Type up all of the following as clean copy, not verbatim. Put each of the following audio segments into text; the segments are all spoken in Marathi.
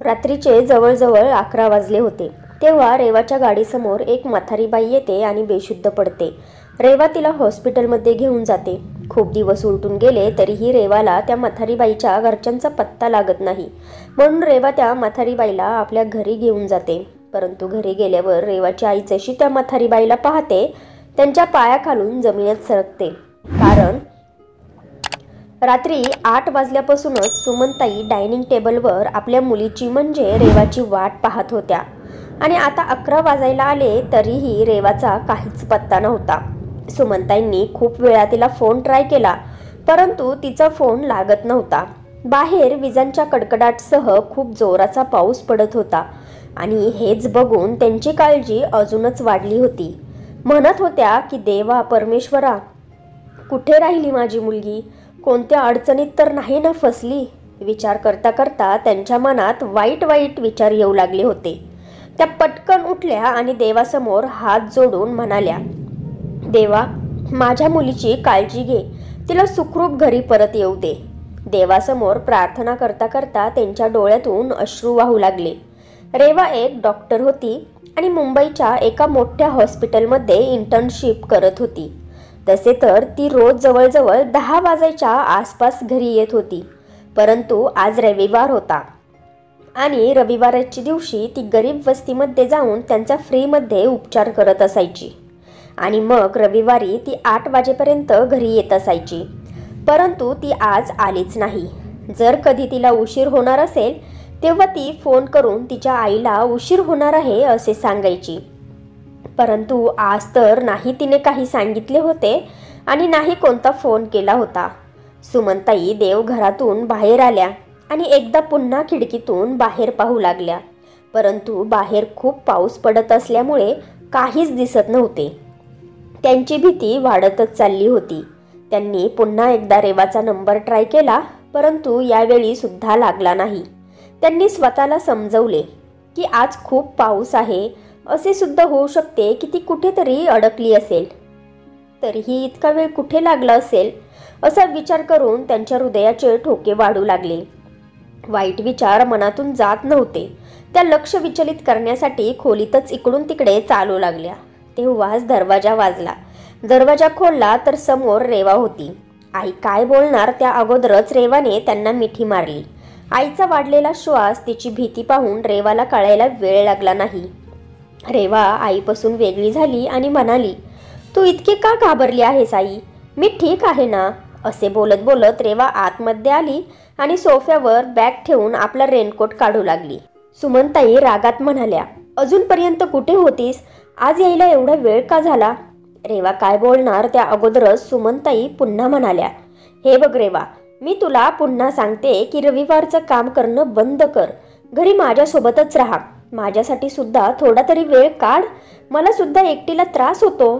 रात्रीचे जवळजवळ 11 वाजले होते तेव्हा रेवाच्या गाडीसमोर एक म्हातारी बाई येते आणि बेशुद्ध पडते. रेवा तिला हॉस्पिटलमध्ये घेऊन जाते. खूप दिवस उलटून गेले तरीही रेवाला त्या म्हातारी बाईच्या घरच्यांचा पत्ता लागत नाही. म्हणून रेवा त्या म्हातारी बाईला आपल्या घरी घेऊन जाते. परंतु घरी गेल्यावर रेवाची आई जशी त्या म्हातारी बाईला पाहते त्यांच्या पायाखालून जमिनीत सरकते. कारण रात्री 8 वाजल्यापासूनच सुमनताई डायनिंग टेबलवर आपल्या मुलीची म्हणजे रेवाची वाट पाहत होत्या आणि आता 11 वाजायला आले तरीही रेवाचा काहीच पत्ता नव्हता. सुमनताईंनी खूप वेळा तिला फोन ट्राय केला परंतु तिचा फोन लागत नव्हता. बाहेर विजांच्या कडकडाटसह खूप जोराचा पाऊस पडत होता आणि हेच बघून त्यांची काळजी अजूनच वाढली होती. म्हणत होत्या की देवा परमेश्वरा, कुठे राहिली माझी मुलगी? कोणत्या अडचणीत तर नाही ना फसली? विचार करता करता त्यांच्या मनात वाईट वाईट विचार येऊ लागले होते. त्या पटकन उठल्या आणि देवासमोर हात जोडून म्हणाल्या, देवा, माझ्या मुलीची काळजी घे, तिला सुखरूप घरी परत येऊ दे. देवासमोर प्रार्थना करता करता त्यांच्या डोळ्यातून अश्रू वाहू लागले. रेवा एक डॉक्टर होती आणि मुंबईच्या एका मोठ्या हॉस्पिटलमध्ये इंटर्नशिप करत होती. तसे तर ती रोज जवळजवळ 10 वाजायच्या आसपास घरी येत होती. परंतु आज रविवार होता आणि रविवारच्या दिवशी ती गरीब वस्तीमध्ये जाऊन त्यांचा फ्रीमध्ये उपचार करत असायची आणि मग रविवारी ती 8 वाजेपर्यंत घरी येत असायची. परंतु ती आज आलीच नाही. जर कधी तिला उशीर होणार असेल तेव्हा ती फोन करून तिच्या आईला उशीर होणार आहे असे सांगायची. परंतु आज तर नाही तिने काही सांगितले होते आणि नाही कोणता फोन केला होता. सुमनताई देवघरातून बाहेर आल्या आणि एकदा पुन्हा खिडकीतून बाहेर पाहू लागल्या. परंतु बाहेर खूप पाऊस पडत असल्यामुळे काहीच दिसत नव्हते. त्यांची भीती वाढतच चालली होती. त्यांनी पुन्हा एकदा रेवाचा नंबर ट्राय केला परंतु यावेळी सुद्धा लागला नाही. त्यांनी स्वतःला समजवले की आज खूप पाऊस आहे, असे सुद्धा होऊ शकते की ती कुठेतरी अडकली असेल. तरीही इतका वेळ कुठे लागला असेल असा विचार करून त्यांच्या हृदयाचे ठोके वाढू लागले. वाईट विचार मनातून जात नव्हते. त्या लक्ष विचलित करण्यासाठी खोलीतच इकडून तिकडे चालू लागल्या. तेव्हाच दरवाजा वाजला. दरवाजा खोलला तर समोर रेवा होती. आई काय बोलणार त्या अगोदरच रेवाने त्यांना मिठी मारली. आईचा वाढलेला श्वास, तिची भीती पाहून रेवाला कळायला वेळ लागला नाही. रेवा आईपासून वेगळी झाली आणि म्हणाली, तू इतकी का घाबरली आहेस आई? मी ठीक आहे ना? असे बोलत बोलत रेवा आतमध्ये आली आणि सोफ्यावर बॅग ठेवून आपला रेनकोट काढू लागली. सुमनताई रागात म्हणाल्या, अजूनपर्यंत कुठे होतीस? आज यायला एवढा वेळ का झाला? रेवा काय बोलणार त्या अगोदरच सुमनताई पुन्हा म्हणाल्या, हे बघ रेवा, मी तुला पुन्हा सांगते की रविवारचं काम करणं बंद कर. घरी माझ्यासोबतच राहा. माझ्यासाठी सुद्धा थोडा तरी वेळ काढ. मला सुद्धा एकटीला त्रास होतो.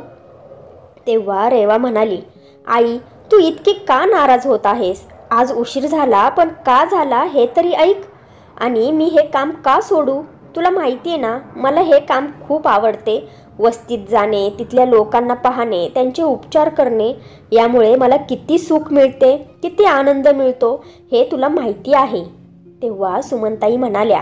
तेव्हा रेवा म्हणाली, आई, तू इतकी का नाराज होत आहेस? आज उशीर झाला पण का झाला हे तरी ऐक. आणि मी हे काम का सोडू? तुला माहिती आहे ना, मला हे काम खूप आवडते. वस्तीत जाणे, तिथल्या लोकांना पाहणे, त्यांचे उपचार करणे, यामुळे मला किती सुख मिळते, किती आनंद मिळतो हे तुला माहिती आहे. तेव्हा सुमनताई म्हणाल्या,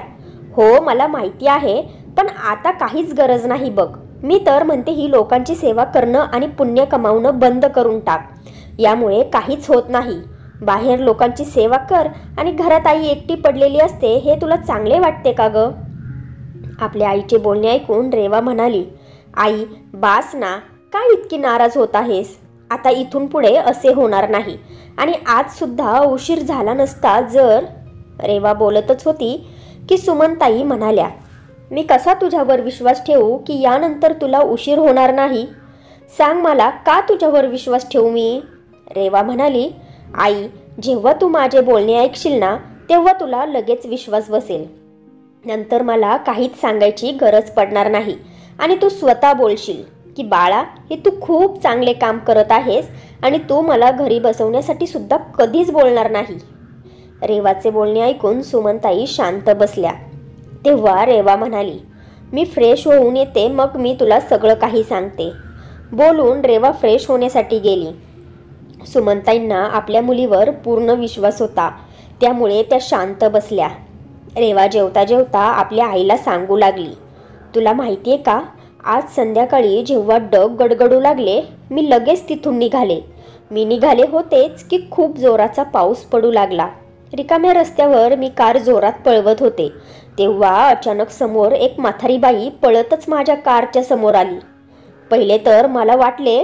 हो मला माहिती आहे, पण आता काहीच गरज नाही बघ. मी तर म्हणते ही लोकांची सेवा करणं आणि पुण्य कमावणं बंद करून टाक. यामुळे काहीच होत नाही. बाहेर लोकांची सेवा कर आणि घरात आई एकटी पडलेली असते हे तुला चांगले वाटते का ग? आपल्या आईचे बोलणे ऐकून रेवा म्हणाली, आई बास ना, काय इतकी नाराज होत आहेस? आता इथून पुढे असे होणार नाही आणि आज सुद्धा उशीर झाला नसता जर. रेवा बोलतच होती की सुमनताई म्हणाल्या, मी कसा तुझ्यावर विश्वास ठेवू की यानंतर तुला उशीर होणार नाही? सांग मला, का तुझ्यावर विश्वास ठेवू मी? रेवा म्हणाली, आई, जेव्हा तू माझे बोलणे ऐकशील ना तेव्हा तुला लगेच विश्वास बसेल. नंतर मला काहीच सांगायची गरज पडणार नाही आणि तू स्वतः बोलशील की बाळा, हे तू खूप चांगले काम करत आहेस आणि तू मला घरी बसवण्यासाठी सुद्धा कधीच बोलणार नाही. रेवाचे बोलणे ऐकून सुमनताई शांत बसल्या. तेव्हा रेवा म्हणाली, मी फ्रेश होऊन येते, मग मी तुला सगळं काही सांगते. बोलून रेवा फ्रेश होण्यासाठी गेली. सुमनताईंना आपल्या मुलीवर पूर्ण विश्वास होता, त्यामुळे त्या शांत बसल्या. रेवा जेवता जेवता आपल्या आईला सांगू लागली, तुला माहिती आहे का, आज संध्याकाळी जेव्हा डग गडगडू लागले मी लगेच तिथून निघाले. मी निघाले होतेच की खूप जोराचा पाऊस पडू लागला. रिकाम्या रस्त्यावर मी कार जोरात पळवत होते तेव्हा अचानक समोर एक म्हातारी बाई पळतच माझ्या कारच्या समोर आली. पहिले तर मला वाटले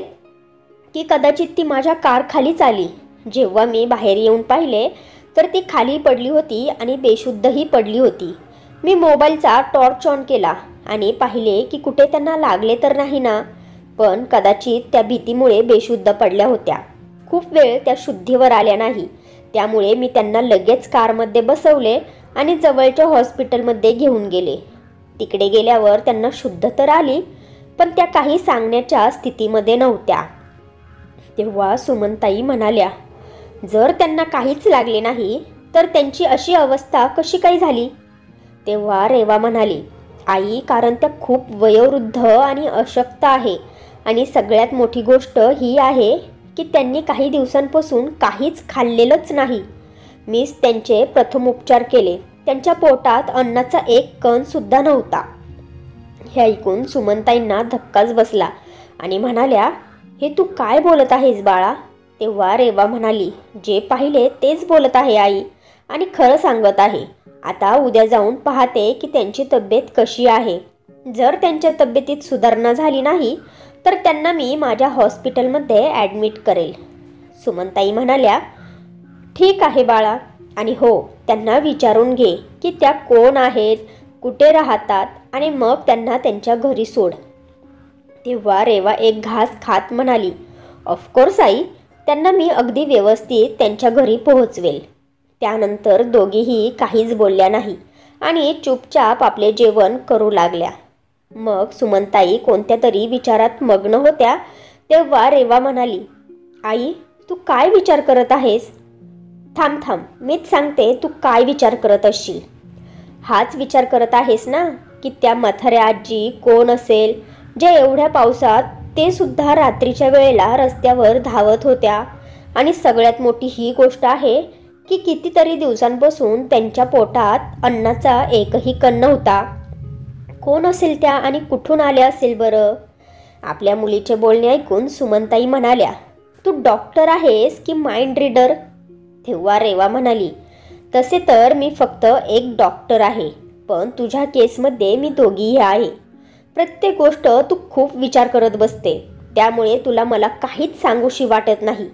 की कदाचित ती माझ्या कार खालीच आली. जेव्हा मी बाहेर येऊन पाहिले तर ती खाली पडली होती आणि बेशुद्धही पडली होती. मी मोबाईलचा टॉर्च ऑन केला आणि पाहिले की कुठे त्यांना लागले तर नाही ना, पण कदाचित त्या भीतीमुळे बेशुद्ध पडल्या होत्या. खूप वेळ त्या शुद्धीवर आल्या नाही, त्यामुळे मी त्यांना लगेच कारमध्ये बसवले आणि जवळच्या हॉस्पिटलमध्ये घेऊन गेले. तिकडे गेल्यावर त्यांना शुद्ध तर आली, पण त्या काही सांगण्याच्या स्थितीमध्ये नव्हत्या. तेव्हा सुमनताई म्हणाल्या, जर त्यांना काहीच लागले नाही तर त्यांची अशी अवस्था कशी काय झाली? तेव्हा रेवा म्हणाली, आई, कारण त्या खूप वयोवृद्ध आणि अशक्त आहे आणि सगळ्यात मोठी गोष्ट ही आहे की त्यांनी काही दिवसांपासून काहीच खाल्लेलंच नाही. मीच त्यांचे प्रथम उपचार केले. त्यांच्या पोटात अन्नाचा एक कण सुद्धा नव्हता. हे ऐकून सुमनताईंना धक्काच बसला आणि म्हणाल्या, हे तू काय बोलत आहेस बाळा? तेव्हा रेवा म्हणाली, जे पाहिले तेच बोलत आहे आई आणि खरं सांगत आहे. आता उद्या जाऊन पाहते की त्यांची तब्येत कशी आहे. जर त्यांच्या तब्येतीत सुधारणा झाली नाही तर त्यांना मी माझ्या हॉस्पिटलमध्ये ॲडमिट करेल. सुमनताई म्हणाल्या, ठीक आहे बाळा, आणि हो, त्यांना विचारून घे की त्या कोण आहेत, कुठे राहतात आणि मग त्यांना त्यांच्या घरी सोड. तेव्हा रेवा एक घास खात म्हणाली, ऑफकोर्स आई, त्यांना मी अगदी व्यवस्थित त्यांच्या घरी पोहोचवेल. त्यानंतर दोघीही काहीच बोलल्या नाही आणि चुपचाप आपले जेवण करू लागल्या. मग सुमनताई कोणत्या तरी विचारात मग्न होत्या तेव्हा रेवा म्हणाली, आई, तू काय विचार करत आहेस? थांब थांब, मीच सांगते तू काय विचार करत असशील. हाच विचार करत आहेस ना की त्या म्हाताऱ्या आजी कोण असेल जे एवढ्या पावसात ते सुद्धा रात्रीच्या वेळेला रस्त्यावर धावत होत्या आणि सगळ्यात मोठी ही गोष्ट आहे की कितीतरी दिवसांपासून त्यांच्या पोटात अन्नाचा एकही कण नव्हता. कोण असेल त्या आणि कुठून आल्या असेल बरं? आपल्या मुलीचे बोलणे ऐकून सुमनताई म्हणाल्या, तू डॉक्टर आहेस की माइंड रीडर? तेव्हा रेवा म्हणाली, तसे तर मी फक्त एक डॉक्टर आहे, पण तुझ्या केसमध्ये मी दोघीही आहे. प्रत्येक गोष्ट तू खूप विचार करत बसते, त्यामुळे तुला मला काहीच सांगूशी वाटत नाही.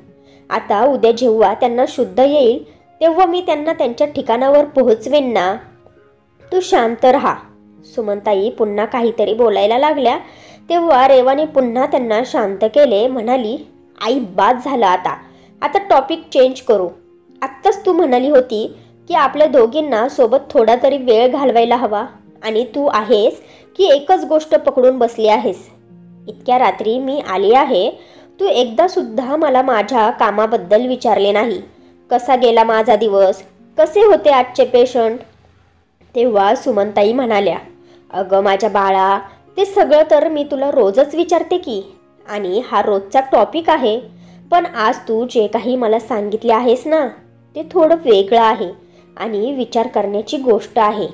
आता उद्या जेव्हा त्यांना शुद्ध येईल तेव्हा मी त्यांना त्यांच्या ठिकाणावर पोहोचवेन ना. तू शांत राहा. सुमनताई पुन्हा काहीतरी बोलायला लागल्या तेव्हा रेवाने पुन्हा त्यांना शांत केले. म्हणाली, आई, बाद झालं आता टॉपिक चेंज करू. आत्ताच तू म्हणाली होती की आपल्या दोघींना सोबत थोडा तरी वेळ घालवायला हवा आणि तू आहेस की एकच गोष्ट पकडून बसली आहेस. इतक्या रात्री मी आली आहे, तू एकदा सुद्धा मला माझ्या कामाबद्दल विचारले नाही. कसा गेला माझा दिवस, कसे होते आजचे पेशंट? तेव्हा सुमनताई म्हणाल्या, अगं माझ्या बाळा, ते सगळं तर मी तुला रोजच विचारते की, आणि हा रोजचा टॉपिक आहे. पण आज तू जे काही मला सांगितले आहेस ना ते थोडं वेगळं आहे आणि विचार करण्याची गोष्ट आहे,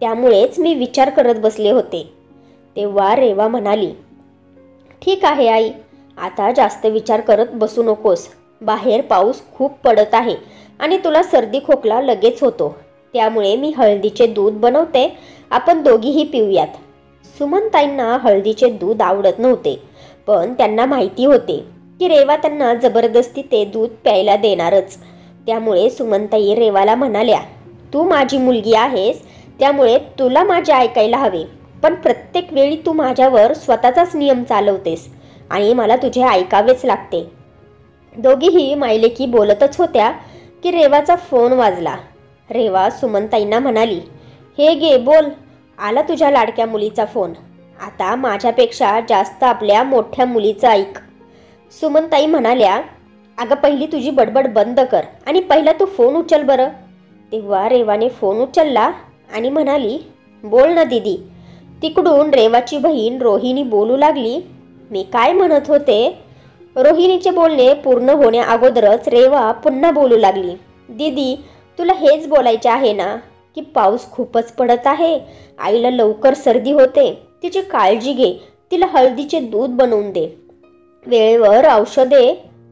त्यामुळेच मी विचार करत बसले होते. तेव्हा रेवा म्हणाली, ठीक आहे आई, आता जास्त विचार करत बसू नकोस. बाहेर पाऊस खूप पडत आहे आणि तुला सर्दी खोकला लगेच होतो, त्यामुळे मी हळदीचे दूध बनवते, आपण दोघीही पिऊयात. सुमनताईंना हळदीचे दूध आवडत नव्हते, पण त्यांना माहिती होते की रेवा त्यांना जबरदस्ती ते दूध प्यायला देणारच. त्यामुळे सुमनताई रेवाला म्हणाल्या, तू माझी मुलगी आहेस, त्यामुळे तुला माझे ऐकायला हवे, पण प्रत्येक वेळी तू माझ्यावर स्वतःचाच नियम चालवतेस आणि मला तुझे ऐकावेच लागते. दोघीही मायलेकी बोलतच होत्या की रेवाचा फोन वाजला. रेवा सुमनताईंना म्हणाली, हे घे बोल, आला तुझ्या लाडक्या मुलीचा फोन. आता माझ्यापेक्षा जास्त आपल्या मोठ्या मुलीचं ऐक. सुमनताई म्हणाल्या, अगं पहिली तुझी बडबड बंद कर आणि पहिला तू फोन उचल बरं. तेव्हा रेवाने फोन उचलला आणि म्हणाली, बोल ना दीदी. तिकडून रेवाची बहीण रोहिणी बोलू लागली, मी काय म्हणत होते? रोहिणीचे बोलणे पूर्ण होण्या अगोदरच रेवा पुन्हा बोलू लागली, दीदी तुला हेच बोलायचे आहे ना? की पाऊस खूपच पडत आहे, आईला लवकर सर्दी होते, तिची काळजी घे, तिला हळदीचे दूध बनवून दे, वेळेवर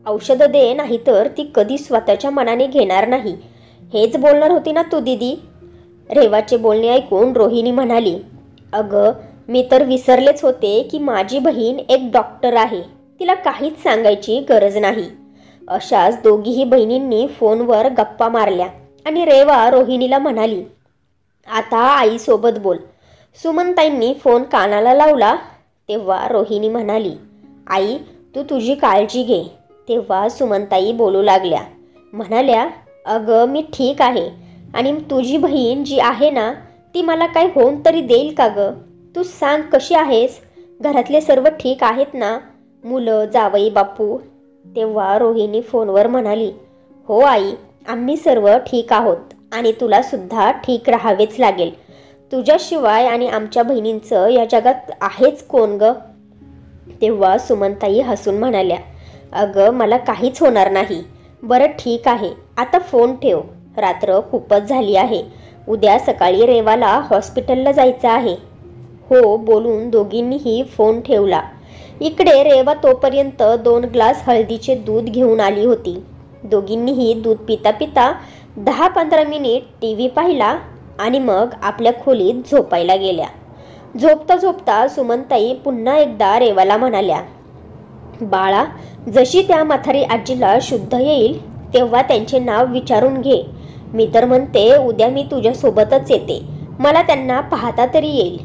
औषधं दे, नाहीतर ती कधी स्वतःच्या मनाने घेणार नाही. हेच बोलणार होती ना तू दीदी? रेवाचे बोलणे ऐकून रोहिणी म्हणाली, अगं मी तर विसरलेच होते की माझी बहीण एक डॉक्टर आहे, तिला काहीच सांगायची गरज नाही. अशाच दोघीही बहिणींनी फोनवर गप्पा मारल्या आणि रेवा रोहिणीला म्हणाली, आता आईसोबत बोल. सुमनताईंनी फोन कानाला लावला तेव्हा रोहिणी म्हणाली, आई तू तुझी काळजी घे. तेव्हा सुमनताई बोलू लागल्या, म्हणाल्या, अगं मी ठीक आहे, आणि तुझी बहीण जी आहे ना ती मला काय होऊन तरी देईल का गं? तू सांग कशी आहेस? घरातले सर्व ठीक आहेत ना? मुलं, जावई, बापू? तेव्हा रोहिणी फोनवर म्हणाली, हो आई, आम्ही सर्व ठीक आहोत आणि तुला सुद्धा ठीक राहावेच लागेल. तुझ्याशिवाय आणि आमच्या बहिणींचं या जगात आहेच कोण ग? तेव्हा सुमनताई हसून म्हणाल्या, अगं मला काहीच होणार नाही. बरं ठीक आहे, आता फोन ठेव, रात्र खूपच झाली आहे, उद्या सकाळी रेवाला हॉस्पिटलला जायचं आहे. हो बोलून दोघींनीही फोन ठेवला. इकडे रेवा तोपर्यंत 2 ग्लास हळदीचे दूध घेऊन आली होती. दोघींनीही दूध पिता पिता 10-15 मिनिट TV पाहिला आणि मग आपल्या खोलीत झोपायला गेल्या. झोपता झोपता सुमनताई पुन्हा एकदा रेवाला म्हणाल्या, बाळा, जशी त्या म्हातारी आजीला शुद्ध येईल तेव्हा त्यांचे नाव विचारून घे. मी तर म्हणते उद्या मी तुझ्यासोबतच येते, मला त्यांना पाहता तरी येईल.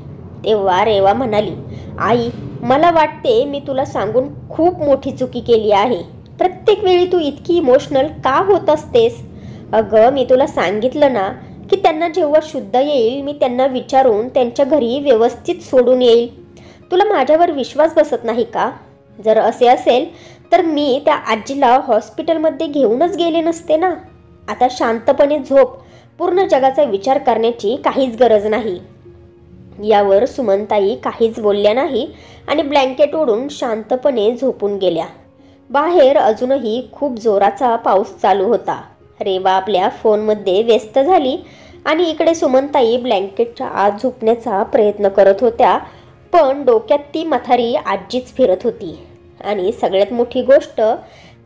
तेव्हा रेवा म्हणाली, आई मला वाटते मी तुला सांगून खूप मोठी चुकी केली आहे. प्रत्येक वेळी तू इतकी इमोशनल का होत असतेस? अगं मी तुला सांगितलं ना की त्यांना जेव्हा शुद्ध येईल मी त्यांना विचारून त्यांच्या घरी व्यवस्थित सोडून येईल. तुला माझ्यावर विश्वास बसत नाही का? जर असे असेल तर मी त्या आजीला हॉस्पिटलमध्ये घेऊनच गेले नसते ना. आता शांतपणे झोप, पूर्ण जगाचा विचार करण्याची काहीच गरज नाही. यावर सुमनताई काहीच बोलल्या नाही आणि ब्लँकेट ओढून शांतपणे झोपून गेल्या. बाहेर अजूनही खूप जोराचा पाऊस चालू होता. रेवा आपल्या फोनमध्ये व्यस्त झाली आणि इकडे सुमनताई ब्लँकेटच्या आत झोपण्याचा प्रयत्न करत होत्या, पण डोक्यात ती म्हातारी आजीच फिरत होती. आणि सगळ्यात मोठी गोष्ट,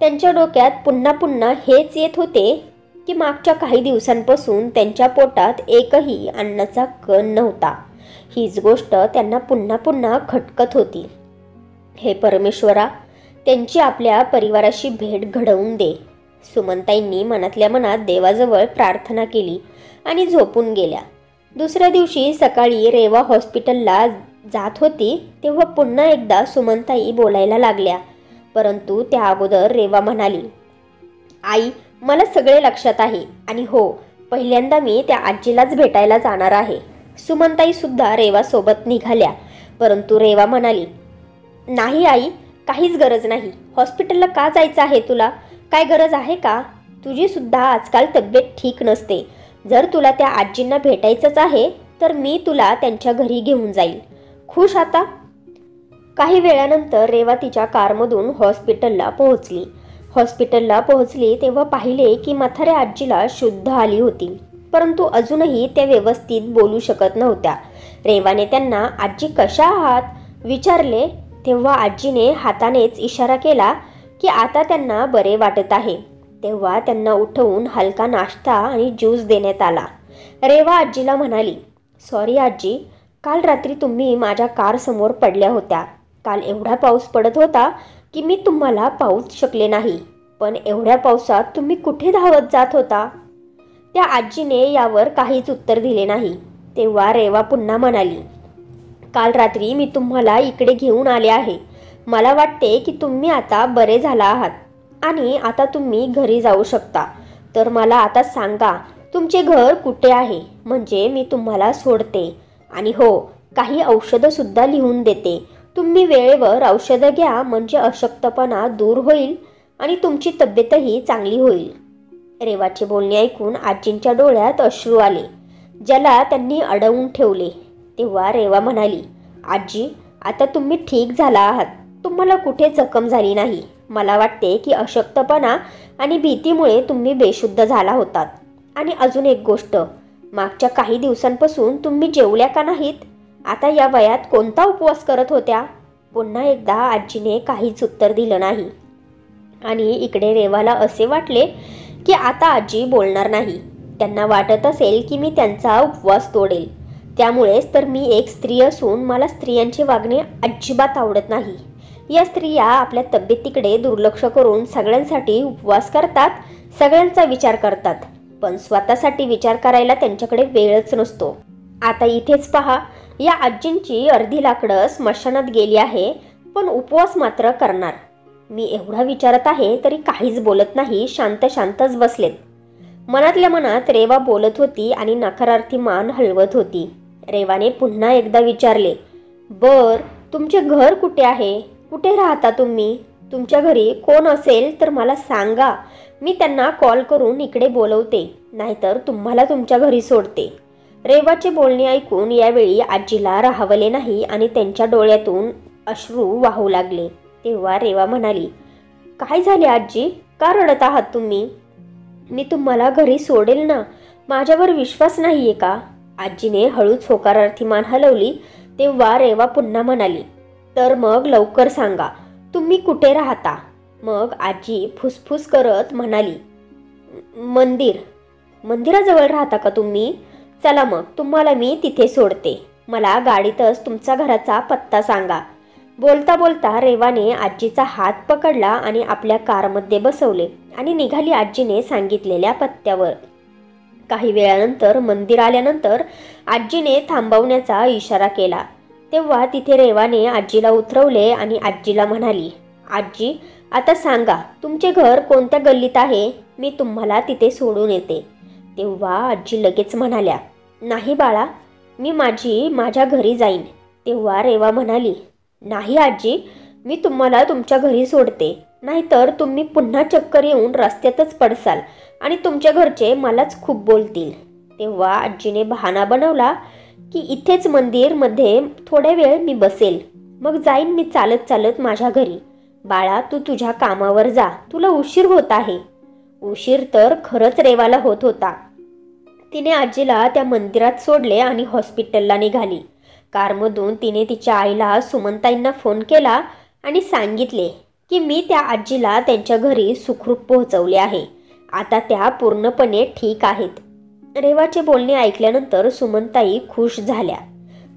त्यांच्या डोक्यात पुन्हा पुन्हा हेच येत होते की मागच्या काही दिवसांपासून त्यांच्या पोटात एकही अन्नाचा कण नव्हता. हीच गोष्ट त्यांना पुन्हा पुन्हा खटकत होती. हे परमेश्वरा, त्यांची आपल्या परिवाराशी भेट घडवून दे. सुमनताईंनी मनातल्या मनात देवाजवळ प्रार्थना केली आणि झोपून गेल्या. दुसऱ्या दिवशी सकाळी रेवा हॉस्पिटलला जात होती तेव्हा पुन्हा एकदा सुमनताई बोलायला लागल्या, परंतु त्या अगोदर रेवा म्हणाली, आई मला सगळे लक्षात आहे आणि हो, पहिल्यांदा मी त्या आजीलाच भेटायला जाणार आहे. सुमनताई सुद्धा रेवासोबत निघाल्या, परंतु रेवा म्हणाली, नाही आई, काहीच गरज नाही. हॉस्पिटलला का जायचं आहे तुला? काय गरज आहे का? तुझी सुद्धा आजकाल तब्येत ठीक नसते. जर तुला त्या आजींना भेटायचंच आहे तर मी तुला त्यांच्या घरी घेऊन जाईल. खुश आता? काही वेळानंतर रेवा तिच्या कारमधून हॉस्पिटलला पोहोचली तेव्हा पाहिले की म्हाताऱ्या आजीला शुद्ध आली होती, परंतु अजूनही त्या व्यवस्थित बोलू शकत नव्हत्या. रेवाने त्यांना आजी कशा आहात विचारले तेव्हा आजीने हातानेच इशारा केला की आता त्यांना बरे वाटत आहे. तेव्हा त्यांना उठवून हलका नाश्ता आणि ज्यूस देण्यात आला. रेवा आजीला म्हणाली, सॉरी आजी, काल रात्री तुम्ही माझ्या कारसमोर पडल्या होत्या. काल एवढा पाऊस पडत होता की मी तुम्हाला पाहूच शकले नाही, पण एवढ्या पावसात तुम्ही कुठे धावत जात होता? त्या आजीने यावर काहीच उत्तर दिले नाही. तेव्हा रेवा पुन्हा म्हणाली, काल रात्री मी तुम्हाला इकडे घेऊन आले आहे. मला वाटते की तुम्ही आता बरे झाला आहात आणि आता तुम्ही घरी जाऊ शकता. तर मला आता सांगा, तुमचे घर कुठे आहे? म्हणजे मी तुम्हाला सोडते आणि हो, काही औषधंसुद्धा लिहून देते. तुम्ही वेळेवर औषधं घ्या, म्हणजे अशक्तपणा दूर होईल आणि तुमची तब्येतही चांगली होईल. रेवाचे बोलणे ऐकून आजींच्या डोळ्यात अश्रू आले, ज्याला त्यांनी अडवून ठेवले. तेव्हा रेवा म्हणाली, आजी आता तुम्ही ठीक झाला आहात, तुम्हाला कुठे जखम झाली नाही. मला वाटते की अशक्तपणा आणि भीतीमुळे तुम्ही बेशुद्ध झाला होतात. आणि अजून एक गोष्ट, मागच्या काही दिवसांपासून तुम्ही जेवल्या का नाहीत? आता या वयात कोणता उपवास करत होत्या? पुन्हा एकदा आजीने काहीच उत्तर दिलं नाही. आणि इकडे रेवाला असे वाटले की आता आजी बोलणार नाही. त्यांना वाटत असेल की मी त्यांचा उपवास तोडेल. त्यामुळेच तर मी एक स्त्री असून मला स्त्रियांचे वागणे अजिबात आवडत नाही. या स्त्रिया आपल्या तब्येतीकडे दुर्लक्ष करून सगळ्यांसाठी उपवास करतात, सगळ्यांचा विचार करतात, पण स्वतःसाठी विचार करायला त्यांच्याकडे वेळच नसतो. आता इथेच पहा, या आजींची अर्धी लाकडं स्मशानात गेली आहे, पण उपवास मात्र करणार. मी एवढा विचारत आहे तरी काहीच बोलत नाही, शांत शांतच बसलेत. मनातल्या मनात रेवा बोलत होती आणि नकारार्थी मान हलवत होती. रेवाने पुन्हा एकदा विचारले, बर, तुमचे घर कुठे आहे? कुठे राहता तुम्ही? तुमच्या घरी कोण असेल तर मला सांगा, मी त्यांना कॉल करून इकडे बोलवते, नाहीतर तुम्हाला तुमच्या घरी सोडते. रेवाचे बोलणे ऐकून यावेळी आजीला राहावले नाही आणि त्यांच्या डोळ्यातून अश्रू वाहू लागले. तेव्हा रेवा म्हणाली, काय झाले आजी? का रडत आहात तुम्ही? मी तुम्हाला घरी सोडेल ना, माझ्यावर विश्वास नाहीये का? आजीने हळूच होकारार्थी मान हलवली. तेव्हा रेवा पुन्हा म्हणाली, तर मग लवकर सांगा, तुम्ही कुठे राहता? मग आजी फुसफुस करत म्हणाली, मंदिराजवळ राहता का तुम्ही? चला मग तुम्हाला मी तिथे सोडते. मला गाडीतच तुमचा घराचा पत्ता सांगा. बोलता बोलता रेवाने आजीचा हात पकडला आणि आपल्या कारमध्ये बसवले आणि निघाली आजीने सांगितलेल्या पत्त्यावर. काही वेळानंतर मंदिर आल्यानंतर आजीने थांबवण्याचा इशारा केला. तेव्हा तिथे रेवाने आजीला उतरवले आणि आजीला म्हणाली, आजी, आता सांगा, तुमचे घर कोणत्या गल्लीत आहे? मी तुम्हाला तिथे सोडून येते. तेव्हा आजी लगेच म्हणाल्या, नाही बाळा, मी माझ्या घरी जाईन. तेव्हा रेवा म्हणाली, नाही आजी, मी तुम्हाला तुमच्या घरी सोडते, नाहीतर तुम्ही पुन्हा चक्कर येऊन रस्त्यातच पडसाल आणि तुमच्या घरचे मलाच खूप बोलतील. तेव्हा आजीने बहाणा बनवला की इथेच मंदिरमध्ये थोड्या वेळ मी बसेल, मग जाईन मी चालत चालत माझ्या घरी. बाळा, तू तुझ्या कामावर जा, तुला उशीर होत आहे. उशीर तर खरंच रेवाला होत होता. तिने आजीला त्या मंदिरात सोडले आणि हॉस्पिटलला निघाली. कारमधून तिने तिच्या आईला सुमनताईंना फोन केला आणि सांगितले की मी त्या आजीला त्यांच्या घरी सुखरूप पोहोचवले आहे. आता त्या पूर्णपणे ठीक आहेत. रेवाचे बोलणे ऐकल्यानंतर सुमनताई खुश झाल्या.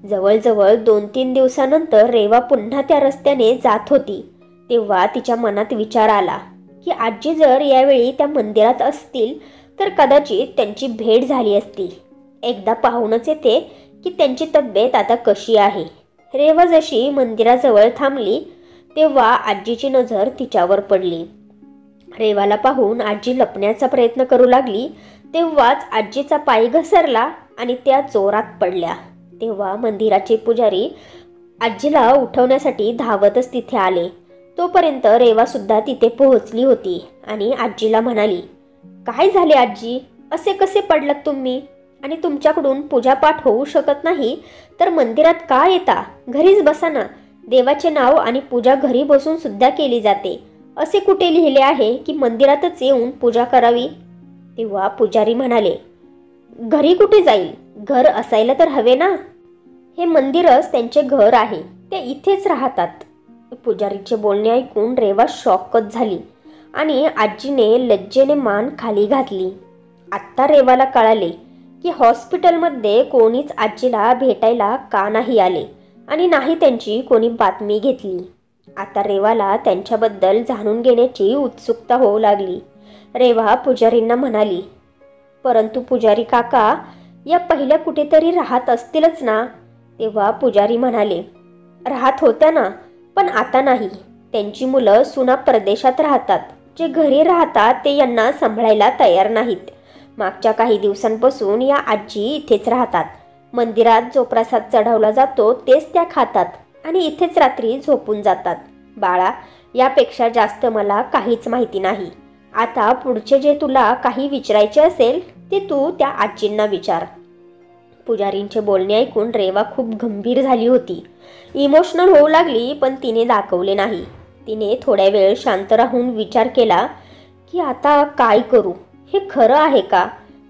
जवळजवळ 2-3 दिवसानंतर रेवा पुन्हा त्या रस्त्याने जात होती. तेव्हा तिच्या मनात विचार आला की आजी जर यावेळी त्या मंदिरात असतील तर कदाचित त्यांची भेट झाली असती. एकदा पाहूनच येते की त्यांची तब्येत आता कशी आहे. रेवा जशी मंदिराजवळ थांबली तेव्हा आजीची नजर तिच्यावर पडली. रेवाला पाहून आजी लपण्याचा प्रयत्न करू लागली. तेव्हाच आजीचा पाय घसरला आणि त्या जोरात पडल्या. तेव्हा मंदिराचे पुजारी आजीला उठवण्यासाठी धावतच तिथे आले. तोपर्यंत रेवा सुद्धा तिथे पोहोचली होती आणि आजीला म्हणाली, काय झाले आजी? असे कसे पडलात तुम्ही? आणि तुमच्याकडून पूजापाठ होऊ शकत नाही तर मंदिरात का येता? घरीच बसा ना. देवाचे नाव आणि पूजा घरी बसून सुद्धा केली जाते. असे कुठे लिहिले आहे की मंदिरातच येऊन पूजा करावी? तेव्हा पुजारी म्हणाले, घरी कुठे जाईल? घर असायला तर हवे ना. हे मंदिरच त्यांचे घर आहे, ते इथेच राहतात. पुजारीचे बोलणे ऐकून रेवा शॉकच झाली आणि आजीने लज्जेने मान खाली घातली. आत्ता रेवाला कळाले की हॉस्पिटलमध्ये कोणीच आजीला भेटायला का नाही आले आणि नाही त्यांची कोणी बातमी घेतली. आता रेवाला त्यांच्याबद्दल जाणून घेण्याची उत्सुकता होऊ लागली. रेवा पुजारींना म्हणाली, परंतु पुजारी काका, या पहिल्या कुठेतरी राहत असतीलच ना? तेव्हा पुजारी म्हणाले, राहत होत्या ना, पण आता नाही. त्यांची मुलं सुना परदेशात राहतात. जे घरी राहतात ते यांना सांभाळायला तयार नाहीत. मागच्या काही दिवसांपासून या आजी इथेच राहतात. मंदिरात जो प्रसाद चढवला जातो तेच त्या खातात आणि इथेच रात्री झोपून जातात. बाळा, यापेक्षा जास्त मला काहीच माहिती नाही. आता पुढचे जे तुला काही विचारायचे असेल ते तू त्या आजींना विचार. पुजारींचे बोलणे ऐकून रेवा खूप गंभीर झाली होती. इमोशनल होऊ लागली, पण तिने दाखवले नाही. तिने थोड्या वेळ शांत राहून विचार केला की आता काय करू? हे खरं आहे का?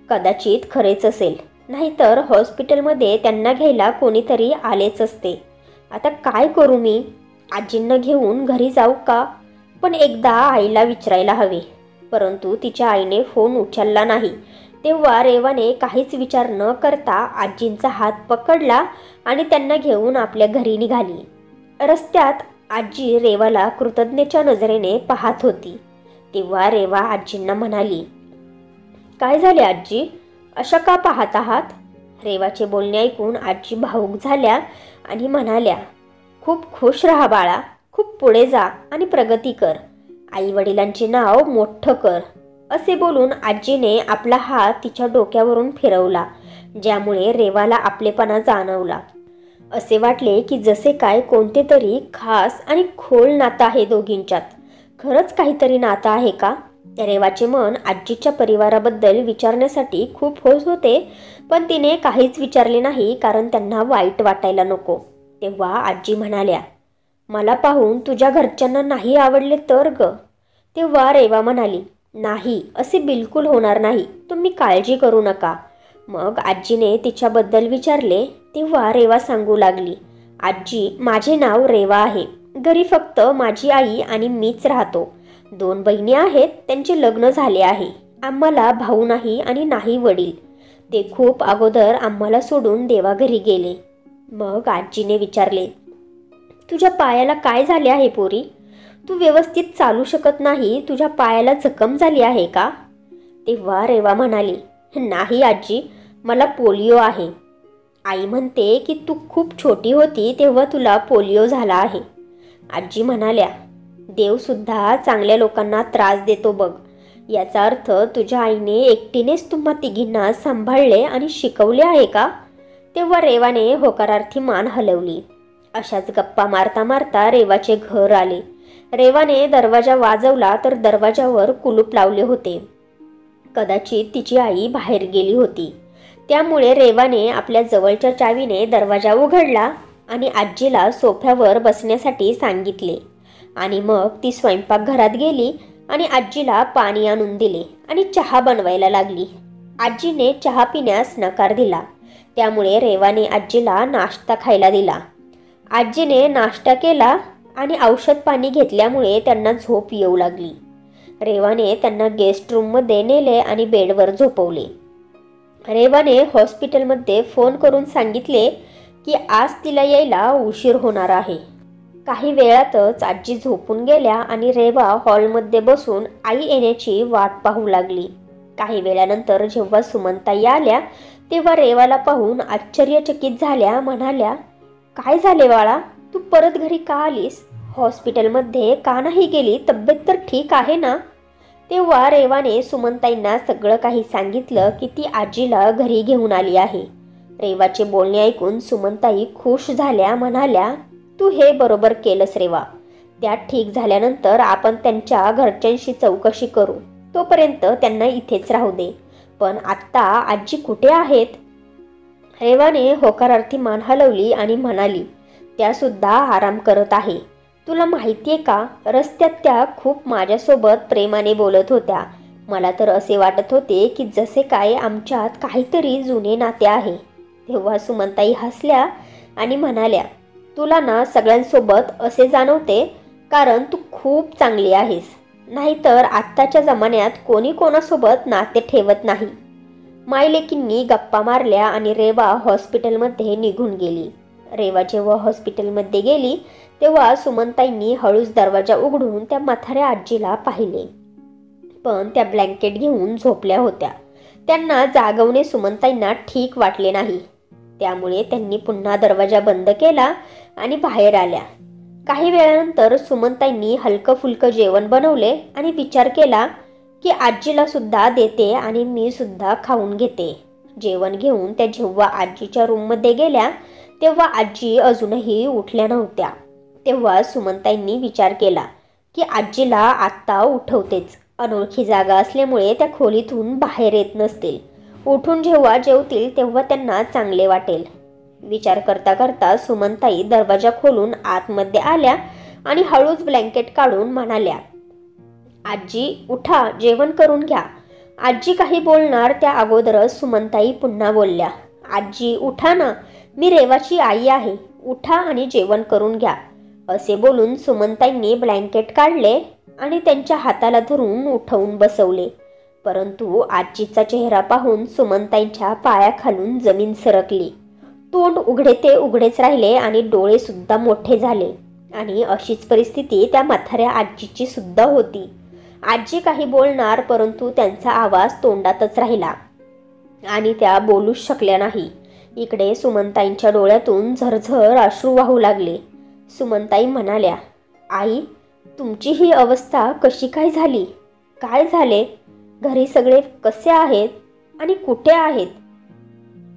कदाचित खरेच असेल. नाहीतर हॉस्पिटलमध्ये त्यांना घ्यायला कोणीतरी आलेच असते. आता काय करू मी? आजींना घेऊन घरी जाऊ का? पण एकदा आईला विचारायला हवे. परंतु तिच्या आईने फोन उचलला नाही. तेव्हा रेवाने काहीच विचार न करता आजींचा हात पकडला आणि त्यांना घेऊन आपल्या घरी निघाली. रस्त्यात आजी रेवाला कृतज्ञतेच्या नजरेने पाहत होती. तेव्हा रेवा आजींना म्हणाली, काय झाले आजी, अशा का पाहत आहात? रेवाचे बोलणे ऐकून आजी भावूक झाल्या आणि म्हणाल्या, खूप खुश राहा बाळा, खूप पुढे जा आणि प्रगती कर, आई वडिलांचे नाव मोठं कर. असे बोलून आजीने आपला हात तिच्या डोक्यावरून फिरवला, ज्यामुळे रेवाला आपलेपणा जाणवला. असे वाटले की जसे काय कोणते तरी खास आणि खोल नातं आहे दोघींच्यात. खरंच काहीतरी नातं आहे का? रेवाचे मन आजीच्या परिवाराबद्दल विचारण्यासाठी खूप होत होते, पण तिने काहीच विचारले नाही, कारण त्यांना वाईट वाटायला नको. तेव्हा आजी म्हणाल्या, मला पाहून तुझ्या घरच्यांना नाही आवडले तर ग? तेव्हा रेवा म्हणाली, नाही, असे बिलकुल होणार नाही, तुम्ही काळजी करू नका. मग आजीने तिच्याबद्दल विचारले. तेव्हा रेवा सांगू लागली, आजी, माझे नाव रेवा आहे. घरी फक्त माझी आई आणि मीच राहतो. 2 बहिणी आहेत, त्यांचे लग्न झाले आहे. आम्हाला भाऊ नाही आणि नाही वडील. ते खूप अगोदर आम्हाला सोडून देवाघरी गेले. मग आजीने विचारले, तुझ्या पायाला काय झाले आहे पोरी? तू व्यवस्थित चालू शकत नाही, तुझ्या पायाला जखम झाली आहे का? तेव्हा रेवा म्हणाली, नाही आजी, मला पोलिओ आहे. आई म्हणते की तू खूप छोटी होती तेव्हा तुला पोलिओ झाला आहे. आजी म्हणाल्या, देवसुद्धा चांगल्या लोकांना त्रास देतो बघ. याचा अर्थ तुझ्या आईने एकटीनेच तुम्हा तिघींना सांभाळले आणि शिकवले आहे का? तेव्हा रेवाने होकारार्थी मान हलवली. अशाच गप्पा मारता मारता रेवाचे घर आले. रेवाने दरवाजा वाजवला तर दरवाजावर कुलूप लावले होते. कदाचित तिची आई बाहेर गेली होती. त्यामुळे रेवाने आपल्या जवळच्या चावीने दरवाजा उघडला आणि आजीला सोफ्यावर बसण्यासाठी सांगितले. आणि मग ती स्वयंपाकघरात गेली आणि आजीला पाणी आणून दिले आणि चहा बनवायला लागली. आजीने चहा पिण्यास नकार दिला. त्यामुळे रेवाने आजीला नाश्ता खायला दिला. आजीने नाश्ता केला आणि औषध पाणी घेतल्यामुळे त्यांना झोप येऊ लागली. रेवाने त्यांना गेस्ट रूममध्ये नेले आणि बेडवर झोपवले. रेवाने हॉस्पिटलमध्ये फोन करून सांगितले की आज तिला यायला उशीर होणार आहे. काही वेळातच आजी झोपून गेल्या आणि रेवा हॉलमध्ये बसून आई येण्याची वाट पाहू लागली. काही वेळानंतर जेव्हा सुमनताई आल्या तेव्हा रेवाला पाहून आश्चर्यचकित झाल्या. म्हणाल्या, काय झाले बाळा, तू परत घरी का आलीस? हॉस्पिटलमध्ये का नाही गेली? तब्येत तर ठीक आहे ना? तेव्हा रेवाने सुमनताईंना सगळं काही सांगितलं की ती आजीला घरी घेऊन आली आहे. रेवाचे बोलणे ऐकून सुमनताई खुश झाल्या. म्हणाल्या, तू हे बरोबर केलंस रेवा. त्या ठीक झाल्यानंतर आपण त्यांच्या घरच्यांशी चौकशी करू. तोपर्यंत त्यांना इथेच राहू दे. पण आत्ता आजी कुठे आहेत? रेवाने होकारार्थी मान हलवली आणि म्हणाली, त्यासुद्धा आराम करत आहे. तुला माहिती आहे का, रस्त्यात त्या खूप माझ्यासोबत प्रेमाने बोलत होत्या. मला तर असे वाटत होते की जसे काय आमच्यात काहीतरी जुने नाते आहे. तेव्हा सुमनताई हसल्या आणि म्हणाल्या, तुला ना सगळ्यांसोबत असे जाणवते कारण तू खूप चांगली आहेस. नाहीतर आत्ताच्या जमान्यात कोणी कोणासोबत नाते ठेवत नाही. मायलेकींनी गप्पा मारल्या आणि रेवा हॉस्पिटलमध्ये निघून गेली. रेवा जेव्हा हॉस्पिटलमध्ये गेली तेव्हा सुमनताईंनी हळूच दरवाजा उघडून त्या म्हाताऱ्या आजीला पाहिले. पण त्या ब्लँकेट घेऊन झोपल्या होत्या. त्यांना जागवणे सुमनताईंना ठीक वाटले नाही. त्यामुळे त्यांनी पुन्हा दरवाजा बंद केला आणि बाहेर आल्या. काही वेळानंतर सुमनताईंनी हलकं फुलकं जेवण बनवले आणि विचार केला की आजीला सुद्धा देते आणि मी सुद्धा खाऊन घेते. जेवण घेऊन त्या जेव्हा आजीच्या रूममध्ये गेल्या तेव्हा आजी अजूनही उठल्या नव्हत्या. तेव्हा सुमनताईंनी विचार केला की आजीला आत्ता उठवतेच. अनोळखी जागा असल्यामुळे त्या खोलीतून बाहेर येत नसतील. उठून जेव्हा जेवतील तेव्हा त्यांना चांगले वाटेल. विचार करता करता सुमनताई दरवाजा खोलून आतमध्ये आल्या आणि हळूच ब्लँकेट काढून म्हणाल्या, आजी उठा, जेवण करून घ्या. आजी काही बोलणार त्या अगोदरच सुमनताई पुन्हा बोलल्या, आजी उठा ना, मी रेवाची आई आहे, उठा आणि जेवण करून घ्या. असे बोलून सुमनताईंनी ब्लँकेट काढले आणि त्यांच्या हाताला धरून उठवून बसवले. परंतु आजीचा चेहरा पाहून सुमनताईंच्या पायाखालून जमीन सरकली. तोंड उघडे ते उघडेच राहिले आणि डोळे सुद्धा मोठे झाले. आणि अशीच परिस्थिती त्या म्हाताऱ्या आजीची सुद्धा होती. आजी काही बोलणार, परंतु त्यांचा आवाज तोंडातच राहिला आणि त्या बोलूच शकल्या नाही. इकडे सुमनताईंच्या डोळ्यातून झरझर अश्रू वाहू लागले. सुमनताई म्हणाल्या, आई, तुमची ही अवस्था कशी काय झाली? काय झाले? घरी सगळे कसे आहेत आणि कुठे आहेत?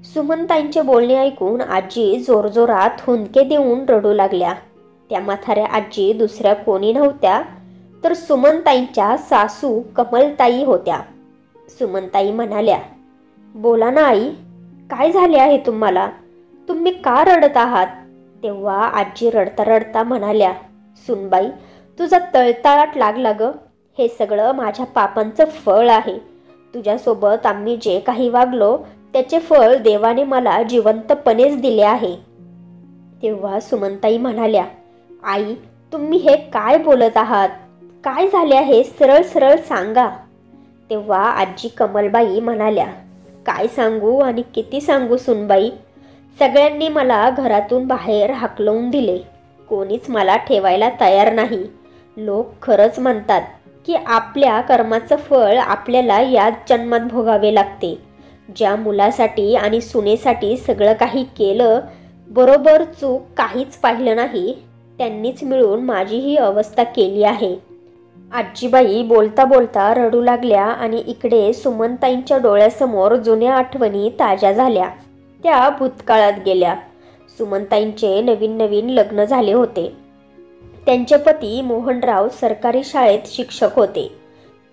सुमनताईंचे बोलणे ऐकून आजी जोरजोरात हुंदके देऊन रडू लागल्या. त्या म्हाताऱ्या आजी दुसऱ्या कोणी नव्हत्या तर सुमनताईंच्या सासू कमलताई होत्या. सुमनताई म्हणाल्या, बोला ना आई, काय झाले आहे तुम्हाला? तुम्ही का रडत आहात? तेव्हा आजी रडता रडता म्हणाल्या, सुनबाई, तुझा तळतळाट लागला ग. हे सगळं माझ्या पापांचं फळ आहे. तुझ्यासोबत आम्ही जे काही वागलो त्याचे फळ देवाने मला जिवंतपणेच दिले आहे. तेव्हा सुमनताई म्हणाल्या, आई, तुम्ही हे काय बोलत आहात? काय झाले आहे? सरळ सरळ सांगा. तेव्हा आजी कमलबाई म्हणाल्या, काय सांगू आणि किती सांगू सुनबाई? सगळ्यांनी मला घरातून बाहेर हाकलवून दिले. कोणीच मला ठेवायला तयार नाही. लोक खरंच म्हणतात की आपल्या कर्माचं फळ आपल्याला याच जन्मात भोगावे लागते. ज्या मुलासाठी आणि सुनेसाठी सगळं काही केलं, बरोबर चूक काहीच पाहिलं नाही, त्यांनीच मिळून माझी ही अवस्था केली आहे. आजीबाई बोलता बोलता रडू लागल्या आणि इकडे सुमनताईंच्या डोळ्यासमोर जुन्या आठवणी ताज्या झाल्या. त्या भूतकाळात गेल्या. सुमनताईंचे नवीन नवीन लग्न झाले होते. त्यांचे पती मोहनराव सरकारी शाळेत शिक्षक होते.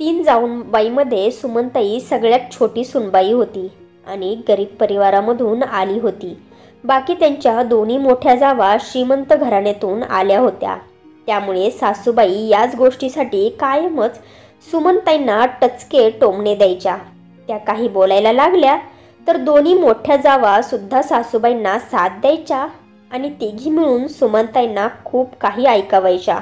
3 जाऊबाईमध्ये सुमनताई सगळ्यात छोटी सुनबाई होती आणि गरीब परिवारामधून आली होती. बाकी त्यांच्या दोन्ही मोठ्या जावा श्रीमंत घराण्यातून आल्या होत्या. त्यामुळे सासूबाई याच गोष्टीसाठी कायमच सुमनताईंना टचके टोमणे द्यायच्या. त्या काही बोलायला लागल्या तर दोन्ही मोठ्या जावा सुद्धा सासूबाईंना साथ द्यायच्या आणि तिघी मिळून सुमनताईंना खूप काही ऐकावायच्या.